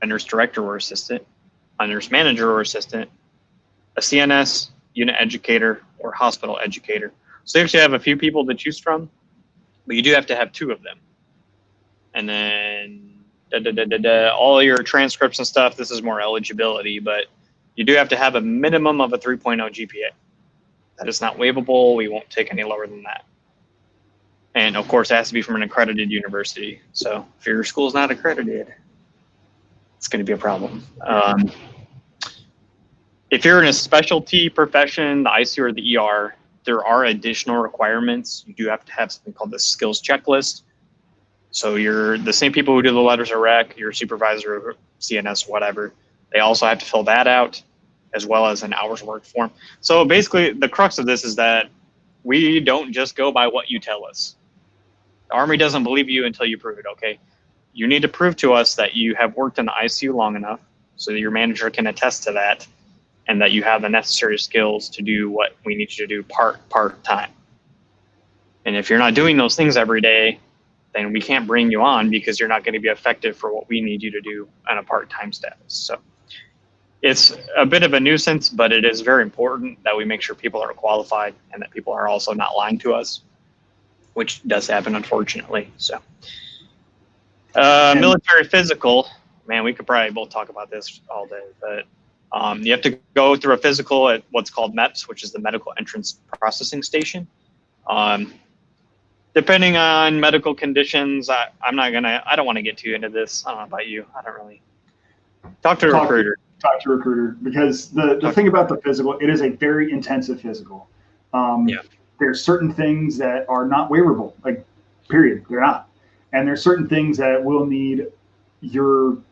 a nurse director or assistant, a nurse manager or assistant, a CNS, unit educator, or hospital educator. So they actually have a few people to choose from, but you do have to have 2 of them. And then all your transcripts and stuff, this is more eligibility, but you do have to have a minimum of a 3.0 GPA. That is not waivable. We won't take any lower than that. And of course, it has to be from an accredited university. So if your school is not accredited, it's going to be a problem. If you're in a specialty profession, the ICU or the ER, there are additional requirements. You do have to have something called the skills checklist. So you're the same people who do the letters of rec, your supervisor, CNS, whatever, they also have to fill that out, as well as an hours worked form. So basically, the crux of this is that we don't just go by what you tell us. The Army doesn't believe you until you prove it, okay? You need to prove to us that you have worked in the ICU long enough so that your manager can attest to that, and that you have the necessary skills to do what we need you to do part-time. And if you're not doing those things every day, then we can't bring you on because you're not going to be effective for what we need you to do on a part-time status. So it's a bit of a nuisance, but it is very important that we make sure people are qualified and that people are also not lying to us, which does happen, unfortunately. So military physical, man, we could probably both talk about this all day, but you have to go through a physical at what's called MEPS, which is the Medical Entrance Processing Station. Depending on medical conditions, I don't want to get too into this. I don't know about you. I don't really. Talk to a recruiter. Talk to a recruiter, because the thing about the physical, it is a very intensive physical. There's certain things that are not waiverable, like, period. They're not. And there's certain things that will need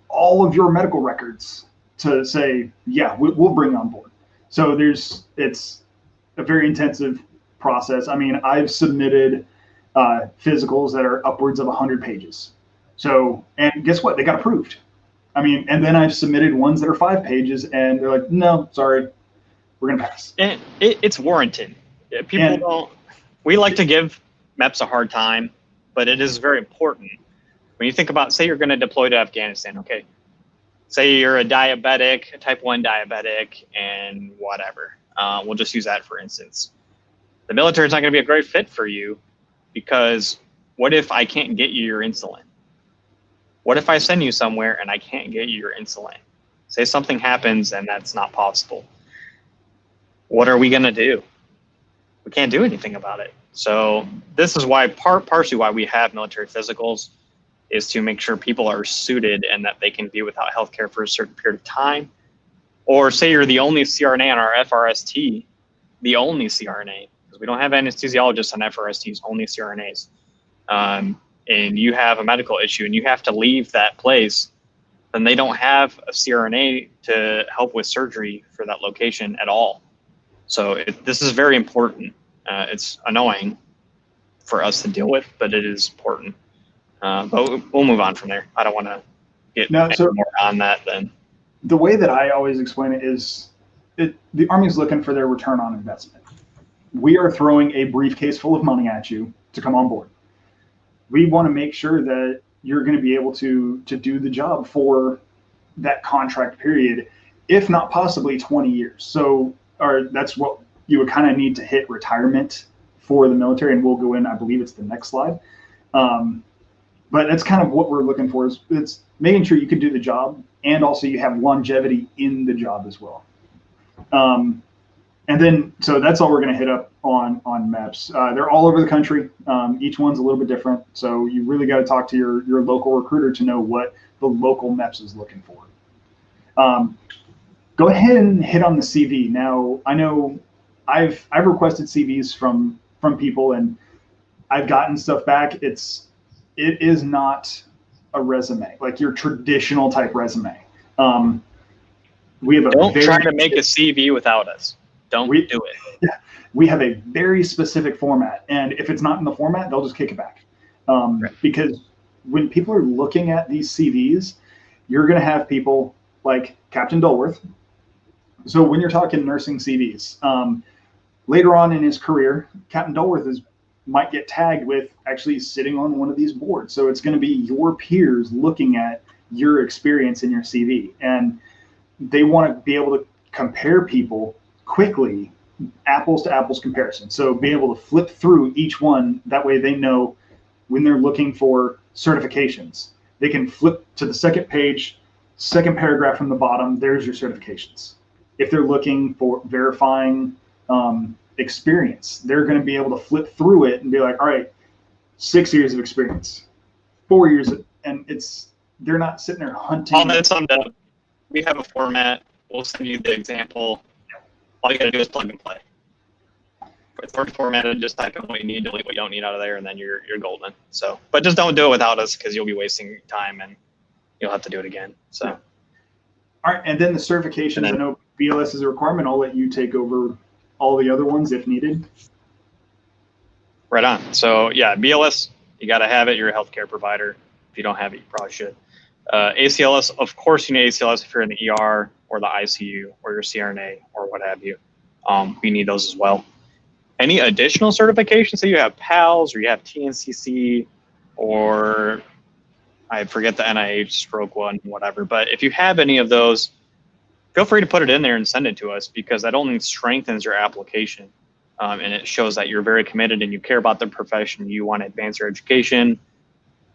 all of your medical records to say, yeah, we'll bring on board. So it's a very intensive process. I mean, I've submitted physicals that are upwards of 100 pages. So, and guess what? They got approved. I mean, and then I've submitted ones that are 5 pages, and they're like, no, sorry, we're gonna pass. And it's warranted. We like to give MEPS a hard time, but it is very important. When you think about, say you're going to deploy to Afghanistan, okay? Say you're a diabetic, a type 1 diabetic, and whatever. We'll just use that for instance. The military is not going to be a great fit for you, because what if I can't get you your insulin? What if I send you somewhere and I can't get you your insulin? Say something happens and that's not possible. What are we going to do? We can't do anything about it. So this is why, partially why we have military physicals, is to make sure people are suited and that they can be without healthcare for a certain period of time. Or say you're the only CRNA on our FRST, the only CRNA, because we don't have anesthesiologists on FRSTs, only CRNAs. And you have a medical issue and you have to leave that place, then they don't have a CRNA to help with surgery for that location at all. So this is very important. It's annoying for us to deal with, but it is important. But we'll move on from there. I don't want to get more on that then. The way that I always explain it is the Army's looking for their return on investment. We are throwing a briefcase full of money at you to come on board. We want to make sure that you're going to be able to do the job for that contract period, if not possibly 20 years. So, that's what you would kind of need to hit retirement for the military, and we'll go in, I believe it's the next slide. But that's kind of what we're looking for, is it's making sure you can do the job, and also you have longevity in the job as well. And then, so that's all we're going to hit up on MEPS. They're all over the country. Each one's a little bit different. So you really got to talk to your local recruiter to know what the local MEPS is looking for. go ahead and hit on the CV. Now, I know I've requested CVs from people, and I've gotten stuff back. It is not a resume like your traditional type resume. We have a Don't try to make a CV without us. Don't do it. Yeah, we have a very specific format, and if it's not in the format, they'll just kick it back. Right. Because when people are looking at these CVs, you're going to have people like Captain Dulworth. So when you're talking nursing CVs, later on in his career, Captain Dulworth might get tagged with actually sitting on one of these boards. So it's going to be your peers looking at your experience in your CV, and they want to be able to compare people quickly, apples to apples comparison. So being able to flip through each one, that way they know when they're looking for certifications, they can flip to the second page, second paragraph from the bottom, there's your certifications. If they're looking for verifying experience, they're going to be able to flip through it and be like, all right, 6 years of experience, 4 years, and they're not sitting there hunting. All that's summed up. We have a format. We'll send you the example. All you got to do is plug and play. It's already formatted. Just type in what you need, delete what you don't need out of there, and then you're golden. So, but just don't do it without us, because you'll be wasting time and you'll have to do it again. So, yeah. All right, and then the certifications. I know BLS is a requirement. I'll let you take over all the other ones if needed. Right on. So yeah, BLS, you got to have it. You're a healthcare provider. If you don't have it, you probably should. ACLS, of course, you need ACLS if you're in the ER or the ICU or your CRNA or what have you. You need those as well. Any additional certifications? So you have PALS or you have TNCC, or I forget the NIH stroke one, whatever. But if you have any of those, feel free to put it in there and send it to us, because that only strengthens your application. And it shows that you're very committed and you care about the profession. You want to advance your education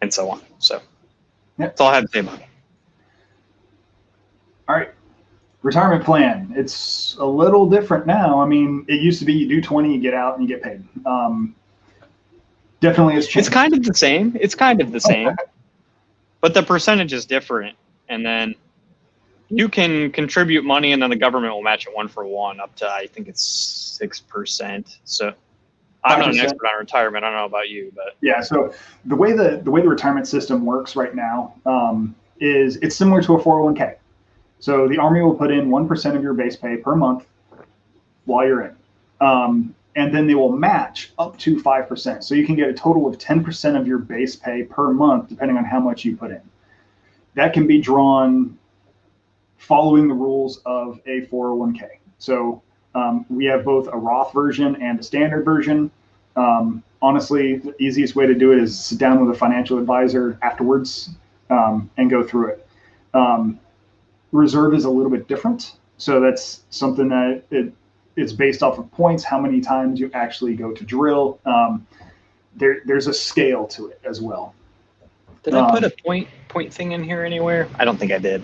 and so on. So that's all I have to say about it. All right. Retirement plan. It's a little different now. I mean, it used to be you do 20, you get out, and you get paid. Definitely has changed. It's kind of the same. It's kind of the same. Okay. But the percentage is different. And then you can contribute money, and then the government will match it 1-for-1 up to, I think it's 6%. So I'm not an expert on retirement. I don't know about you, but yeah. So the way the retirement system works right now is it's similar to a 401k. So the Army will put in 1% of your base pay per month while you're in, and then they will match up to 5%. So you can get a total of 10% of your base pay per month, depending on how much you put in. That can be drawn following the rules of a 401k. So we have both a Roth version and a standard version. Honestly, the easiest way to do it is sit down with a financial advisor afterwards and go through it. Reserve is a little bit different. So that's something that it's based off of points, how many times you actually go to drill. There's a scale to it as well. Did I put a point thing in here anywhere? I don't think I did.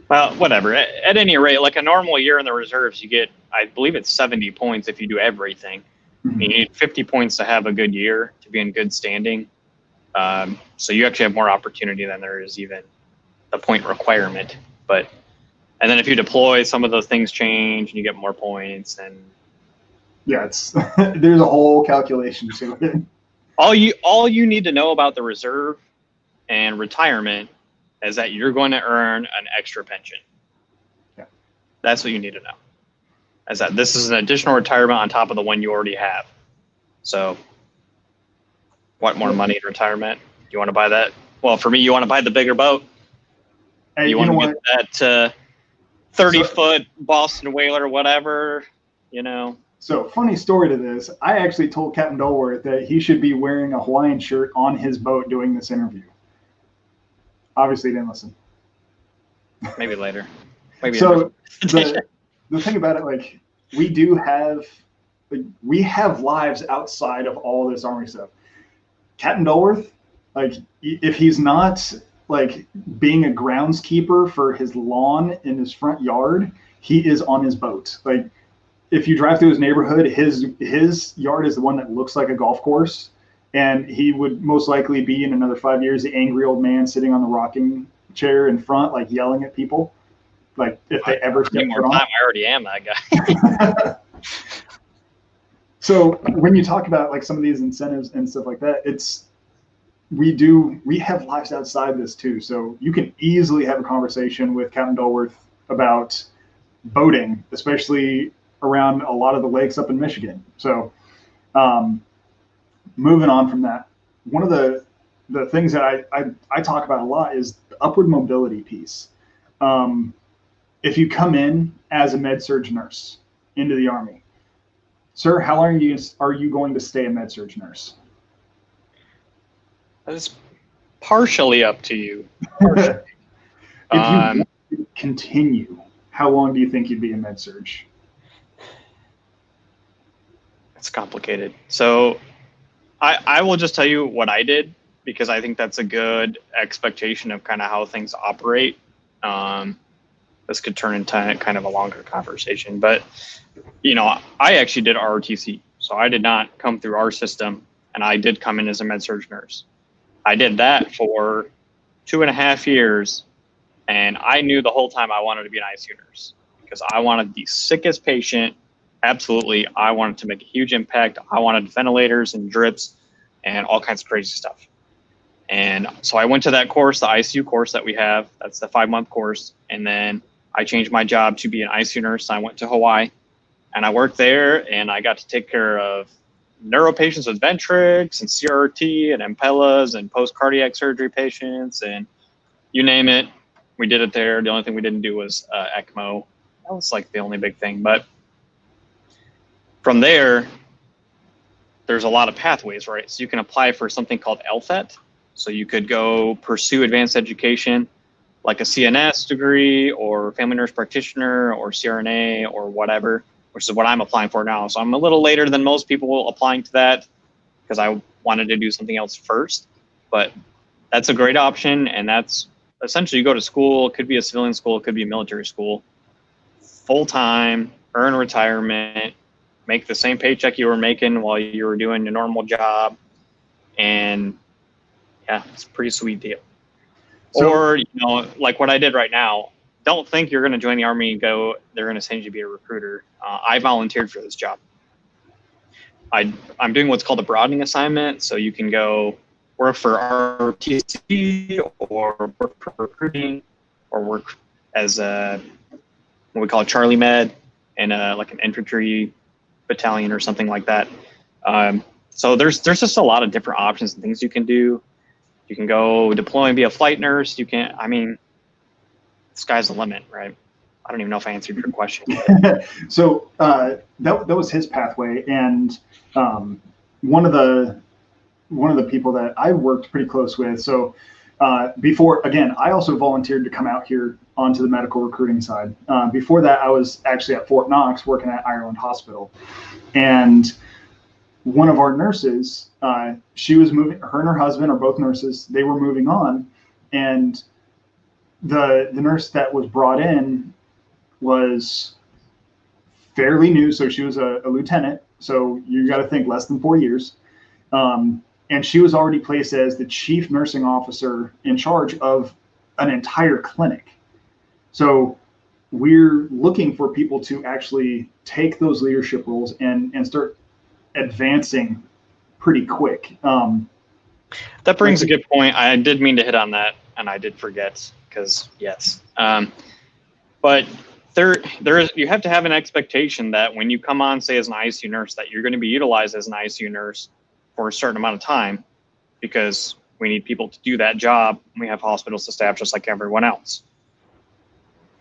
Well, whatever. At any rate, like a normal year in the reserves, you get, I believe it's 70 points if you do everything. Mm-hmm. You need 50 points to have a good year, to be in good standing. So you actually have more opportunity than there is even the point requirement. And then if you deploy, some of those things change and you get more points. And yeah, there's a whole calculation to it. All you need to know about the reserve and retirement is that you're going to earn an extra pension. Yeah. That's what you need to know. Is that this is an additional retirement on top of the one you already have. So want more money in retirement? You want to buy that? Well, for me, you want to buy the bigger boat. Hey, you want to get that 30-foot Boston whaler, whatever, So funny story to this. I actually told Captain Dulworth that he should be wearing a Hawaiian shirt on his boat doing this interview. Obviously, he didn't listen. Maybe later. Maybe so the thing about it, like, we have lives outside of all this Army stuff. Captain Dulworth, like, if he's not like being a groundskeeper for his lawn in his front yard, he is on his boat. Like, if you drive through his neighborhood, his yard is the one that looks like a golf course, and he would most likely be in another 5 years the angry old man sitting on the rocking chair in front, like yelling at people. Like if they ever step more foot time, on. I already am that guy. So when you talk about like some of these incentives and stuff like that, we have lives outside this too. So you can easily have a conversation with Captain Dulworth about boating, especially around a lot of the lakes up in Michigan. So moving on from that, one of the things that I talk about a lot is the upward mobility piece. If you come in as a med-surg nurse into the Army, sir, how long are you going to stay a med-surg nurse? That's partially up to you. If you want to continue, how long do you think you'd be a med-surg? It's complicated. So I will just tell you what I did, because I think that's a good expectation of kind of how things operate. This could turn into kind of a longer conversation, but I actually did ROTC. So I did not come through our system, and I did come in as a med-surg nurse. I did that for 2.5 years, and I knew the whole time I wanted to be an ICU nurse because I wanted the sickest patient. Absolutely. I wanted to make a huge impact. I wanted ventilators and drips and all kinds of crazy stuff. And so I went to that course, the ICU course that we have. That's the 5-month course. And then I changed my job to be an ICU nurse. I went to Hawaii and I worked there, and I got to take care of neuro patients with Ventrix and CRT and Impellas and post-cardiac surgery patients and you name it. We did it there. The only thing we didn't do was ECMO. That was like the only big thing. But from there, there's a lot of pathways, right? So you can apply for something called LTHET. So you could go pursue advanced education, like a CNS degree or family nurse practitioner or CRNA or whatever, which is what I'm applying for now. So I'm a little later than most people applying to that because I wanted to do something else first. But that's a great option, and that's essentially you go to school. It could be a civilian school, it could be a military school, full-time, earn retirement, make the same paycheck you were making while you were doing your normal job. And yeah, it's a pretty sweet deal. So, or, like what I did right now, don't think you're going to join the Army and go, they're going to send you to be a recruiter. I volunteered for this job. I'm doing what's called a broadening assignment. So you can go work for RTC or work for recruiting or work as what we call Charlie Med in like an infantry battalion or something like that. So there's just a lot of different options and things you can do. You can go deploy and be a flight nurse. You can, sky's the limit, right? I don't even know if I answered your question. So that was his pathway, and one of the people that I worked pretty close with. So before, again, I also volunteered to come out here onto the medical recruiting side. Before that, I was actually at Fort Knox working at Ireland Hospital, and one of our nurses, she was moving. Her and her husband are both nurses. They were moving on, and the nurse that was brought in was fairly new. So she was a lieutenant. So you got to think less than 4 years. And she was already placed as the chief nursing officer in charge of an entire clinic. So we're looking for people to actually take those leadership roles and start advancing pretty quick. That brings a good point. I did mean to hit on that, and I did forget because yes. But there is, you have to have an expectation that when you come on, say as an ICU nurse, that you're going to be utilized as an ICU nurse for a certain amount of time, because we need people to do that job. We have hospitals to staff just like everyone else.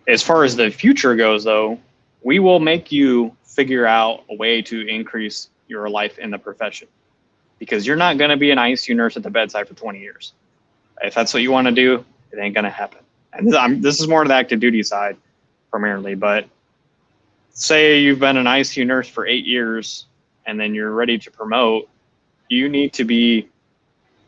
As far as the future goes, though, we will make you figure out a way to increase your life in the profession, because you're not going to be an ICU nurse at the bedside for 20 years. If that's what you want to do, it ain't going to happen. And this is more to the active duty side primarily, but say you've been an ICU nurse for 8 years and then you're ready to promote, you need to be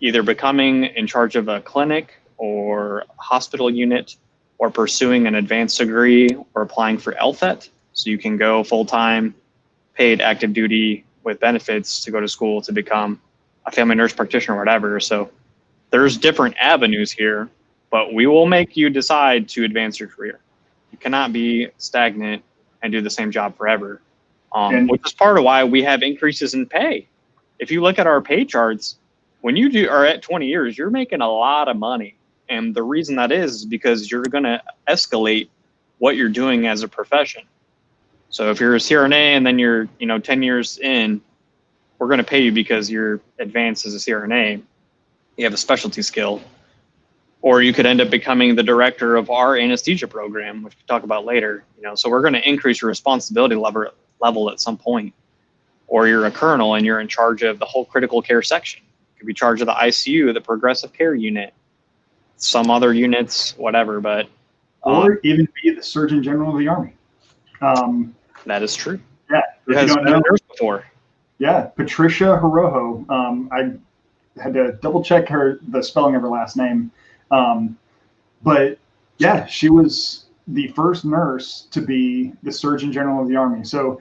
either becoming in charge of a clinic or hospital unit, or pursuing an advanced degree, or applying for LTHET, so you can go full-time paid active duty with benefits to go to school to become a family nurse practitioner or whatever. So there's different avenues here, but we will make you decide to advance your career. You cannot be stagnant and do the same job forever, And- which is part of why we have increases in pay. If you look at our pay charts, when you are at 20 years, you're making a lot of money. And the reason that is because you're going to escalate what you're doing as a profession. So if you're a CRNA and then you're 10 years in, we're going to pay you because you're advanced as a CRNA. You have a specialty skill. Or you could end up becoming the director of our anesthesia program, which we'll talk about later. So we're going to increase your responsibility level at some point. Or you're a colonel and you're in charge of the whole critical care section. You could be in charge of the ICU, the progressive care unit, some other units, whatever. But or even be the Surgeon General of the Army. That is true. Yeah, Who has been a nurse before? Yeah, Patricia Horoho. I had to double check the spelling of her last name, but yeah, she was the first nurse to be the Surgeon General of the Army. So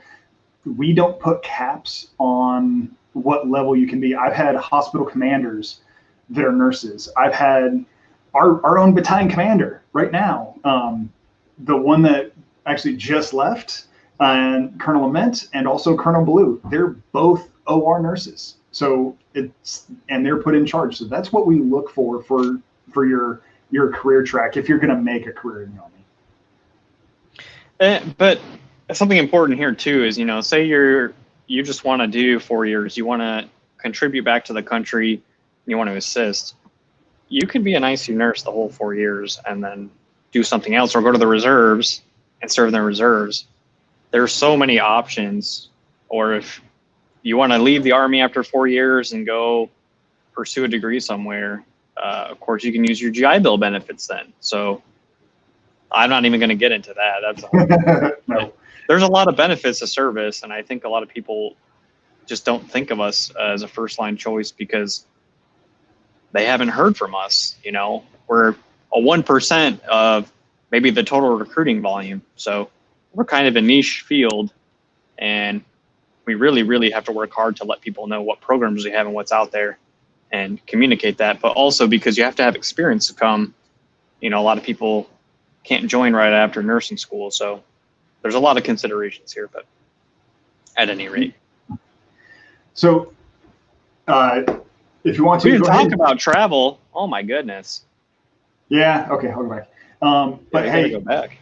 we don't put caps on what level you can be. I've had hospital commanders that are nurses. I've had our own battalion commander right now, the one that actually just left, and Colonel Ament and also Colonel Blue. They're both OR nurses. So and they're put in charge. So that's what we look for your career track if you're going to make a career in the Army. But something important here too is, say you just want to do 4 years, you want to contribute back to the country, you want to assist. You could be an ICU nurse the whole 4 years and then do something else, or go to the reserves and serve in the reserves. There's so many options. Or if you want to leave the Army after 4 years and go pursue a degree somewhere, of course you can use your GI Bill benefits then. So I'm not even going to get into that. That's No. There's a lot of benefits to service, and I think a lot of people just don't think of us as a first line choice because they haven't heard from us. We're a 1% of maybe the total recruiting volume. So we're kind of a niche field, and we really, really have to work hard to let people know what programs we have and what's out there and communicate that. But also because you have to have experience to come. A lot of people can't join right after nursing school. So there's a lot of considerations here, but at any rate. So if you want to, we didn't talk about travel. Oh my goodness. Yeah. Okay. I'll go back. But hey, go back.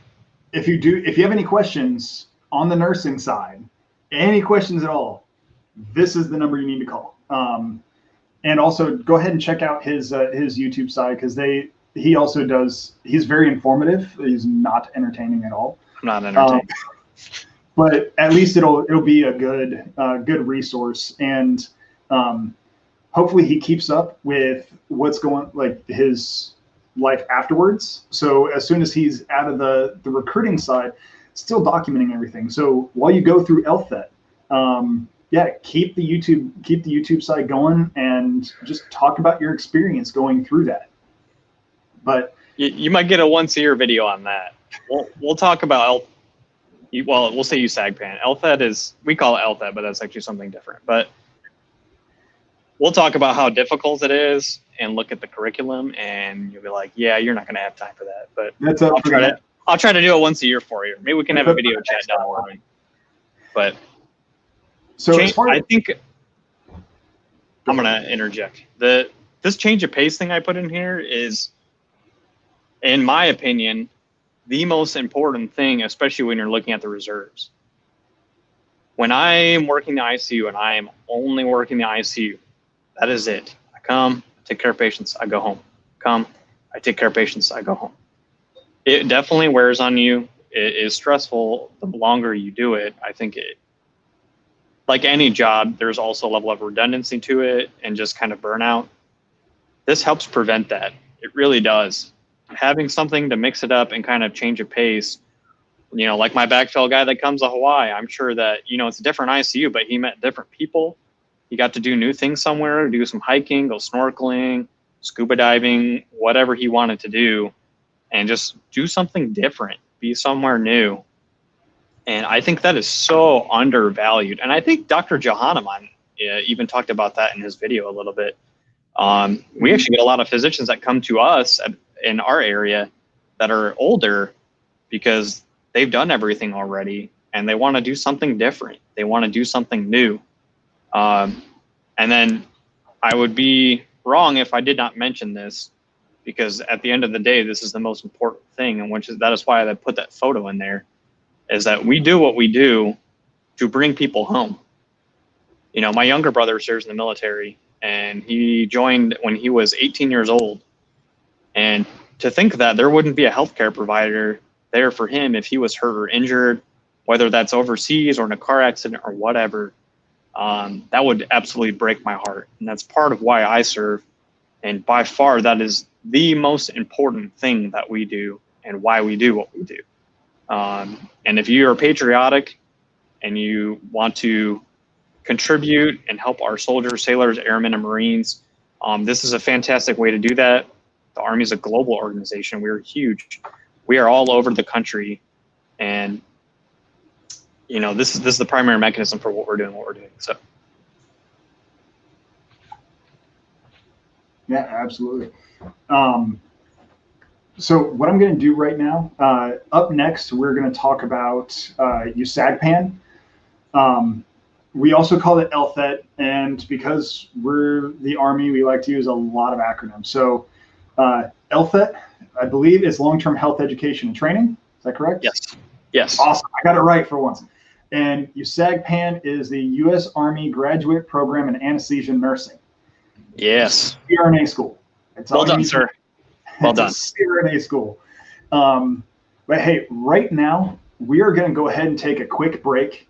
If you have any questions on the nursing side, any questions at all, this is the number you need to call. And also go ahead and check out his YouTube side, because he also does. He's very informative. He's not entertaining at all. I'm not entertaining. But at least it'll be a good resource, and hopefully he keeps up with what's going, like his life afterwards. So as soon as he's out of the recruiting side, still documenting everything. So while you go through LTHET, keep the YouTube side going and just talk about your experience going through that. But you might get a once a year video on that. We'll talk about we'll say USAGPAN. LTHET we call it LTHET, but that's actually something different. But we'll talk about how difficult it is and look at the curriculum, and you'll be like, yeah, you're not going to have time for that. But I'll try to do it once a year for you. Maybe we can have a video chat down the line. But so I think I'm going to interject. This change of pace thing I put in here is, in my opinion, the most important thing, especially when you're looking at the reserves. When I'm working the ICU and I am only working the ICU, that is it. I come, I take care of patients, I go home. Come, I take care of patients, I go home. It definitely wears on you. It is stressful the longer you do it. I think like any job, there's also a level of redundancy to it and just kind of burnout. This helps prevent that. It really does. Having something to mix it up and kind of change a pace, like my backfill guy that comes to Hawaii, I'm sure that, it's a different ICU, but he met different people. He got to do new things somewhere, do some hiking, go snorkeling, scuba diving, whatever he wanted to do, and just do something different, be somewhere new. And I think that is so undervalued. And I think Dr. Johannemann even talked about that in his video a little bit. We actually get a lot of physicians that come to us in our area that are older, because they've done everything already and they want to do something different. They want to do something new. And then I would be wrong if I did not mention this, because at the end of the day, this is the most important thing. And that is why I put that photo in there, is that we do what we do to bring people home. You know, my younger brother serves in the military, and he joined when he was 18 years old. And to think that there wouldn't be a healthcare provider there for him if he was hurt or injured, whether that's overseas or in a car accident or whatever, that would absolutely break my heart. And that's part of why I serve. And by far, that is the most important thing that we do and why we do what we do. And if you are patriotic and you want to contribute and help our soldiers, sailors, airmen, and Marines, this is a fantastic way to do that. The Army is a global organization. We're huge. We are all over the country. And, you know, this is the primary mechanism for what we're doing. So. Yeah, absolutely. So what I'm going to do right now, up next, we're going to talk about USAGPAN. We also call it LTHET, and because we're the Army, we like to use a lot of acronyms. So LTHET, I believe, is long-term health education and training. Is that correct? Yes. Yes. Awesome. I got it right for once. And USAGPAN is the U.S. Army Graduate Program in Anesthesia Nursing. Yes. CRNA school. Well done, sir. Well done. CRNA school. But hey, right now, we are going to go ahead and take a quick break.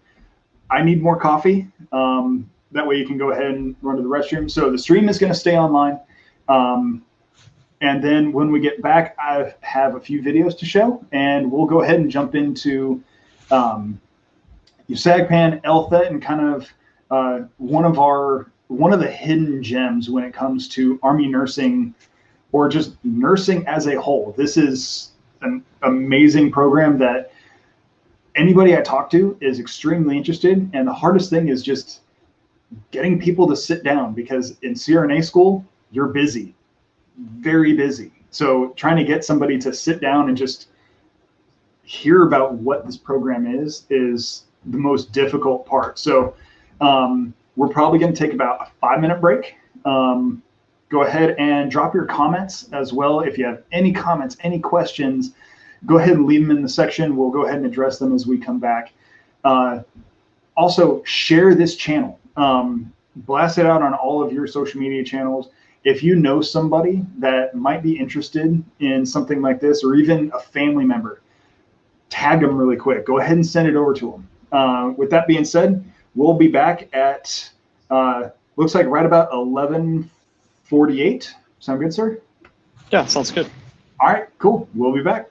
I need more coffee. That way you can go ahead and run to the restroom. So the stream is going to stay online. And then when we get back, I have a few videos to show, and we'll go ahead and jump into USAGPAN, LTHET, and kind of one of the hidden gems when it comes to Army nursing, or just nursing as a whole. This is an amazing program that anybody I talk to is extremely interested. And the hardest thing is just getting people to sit down, because in CRNA school, you're busy, very busy. So trying to get somebody to sit down and just hear about what this program is the most difficult part. So we're probably going to take about a 5-minute break. Go ahead and drop your comments as well. If you have any comments, any questions, go ahead and leave them in the section. We'll go ahead and address them as we come back. Also, share this channel. Blast it out on all of your social media channels. If you know somebody that might be interested in something like this, or even a family member, tag them really quick. Go ahead and send it over to them. With that being said, we'll be back at, looks like right about 11:48. Sound good, sir? Yeah, sounds good. All right, cool. We'll be back.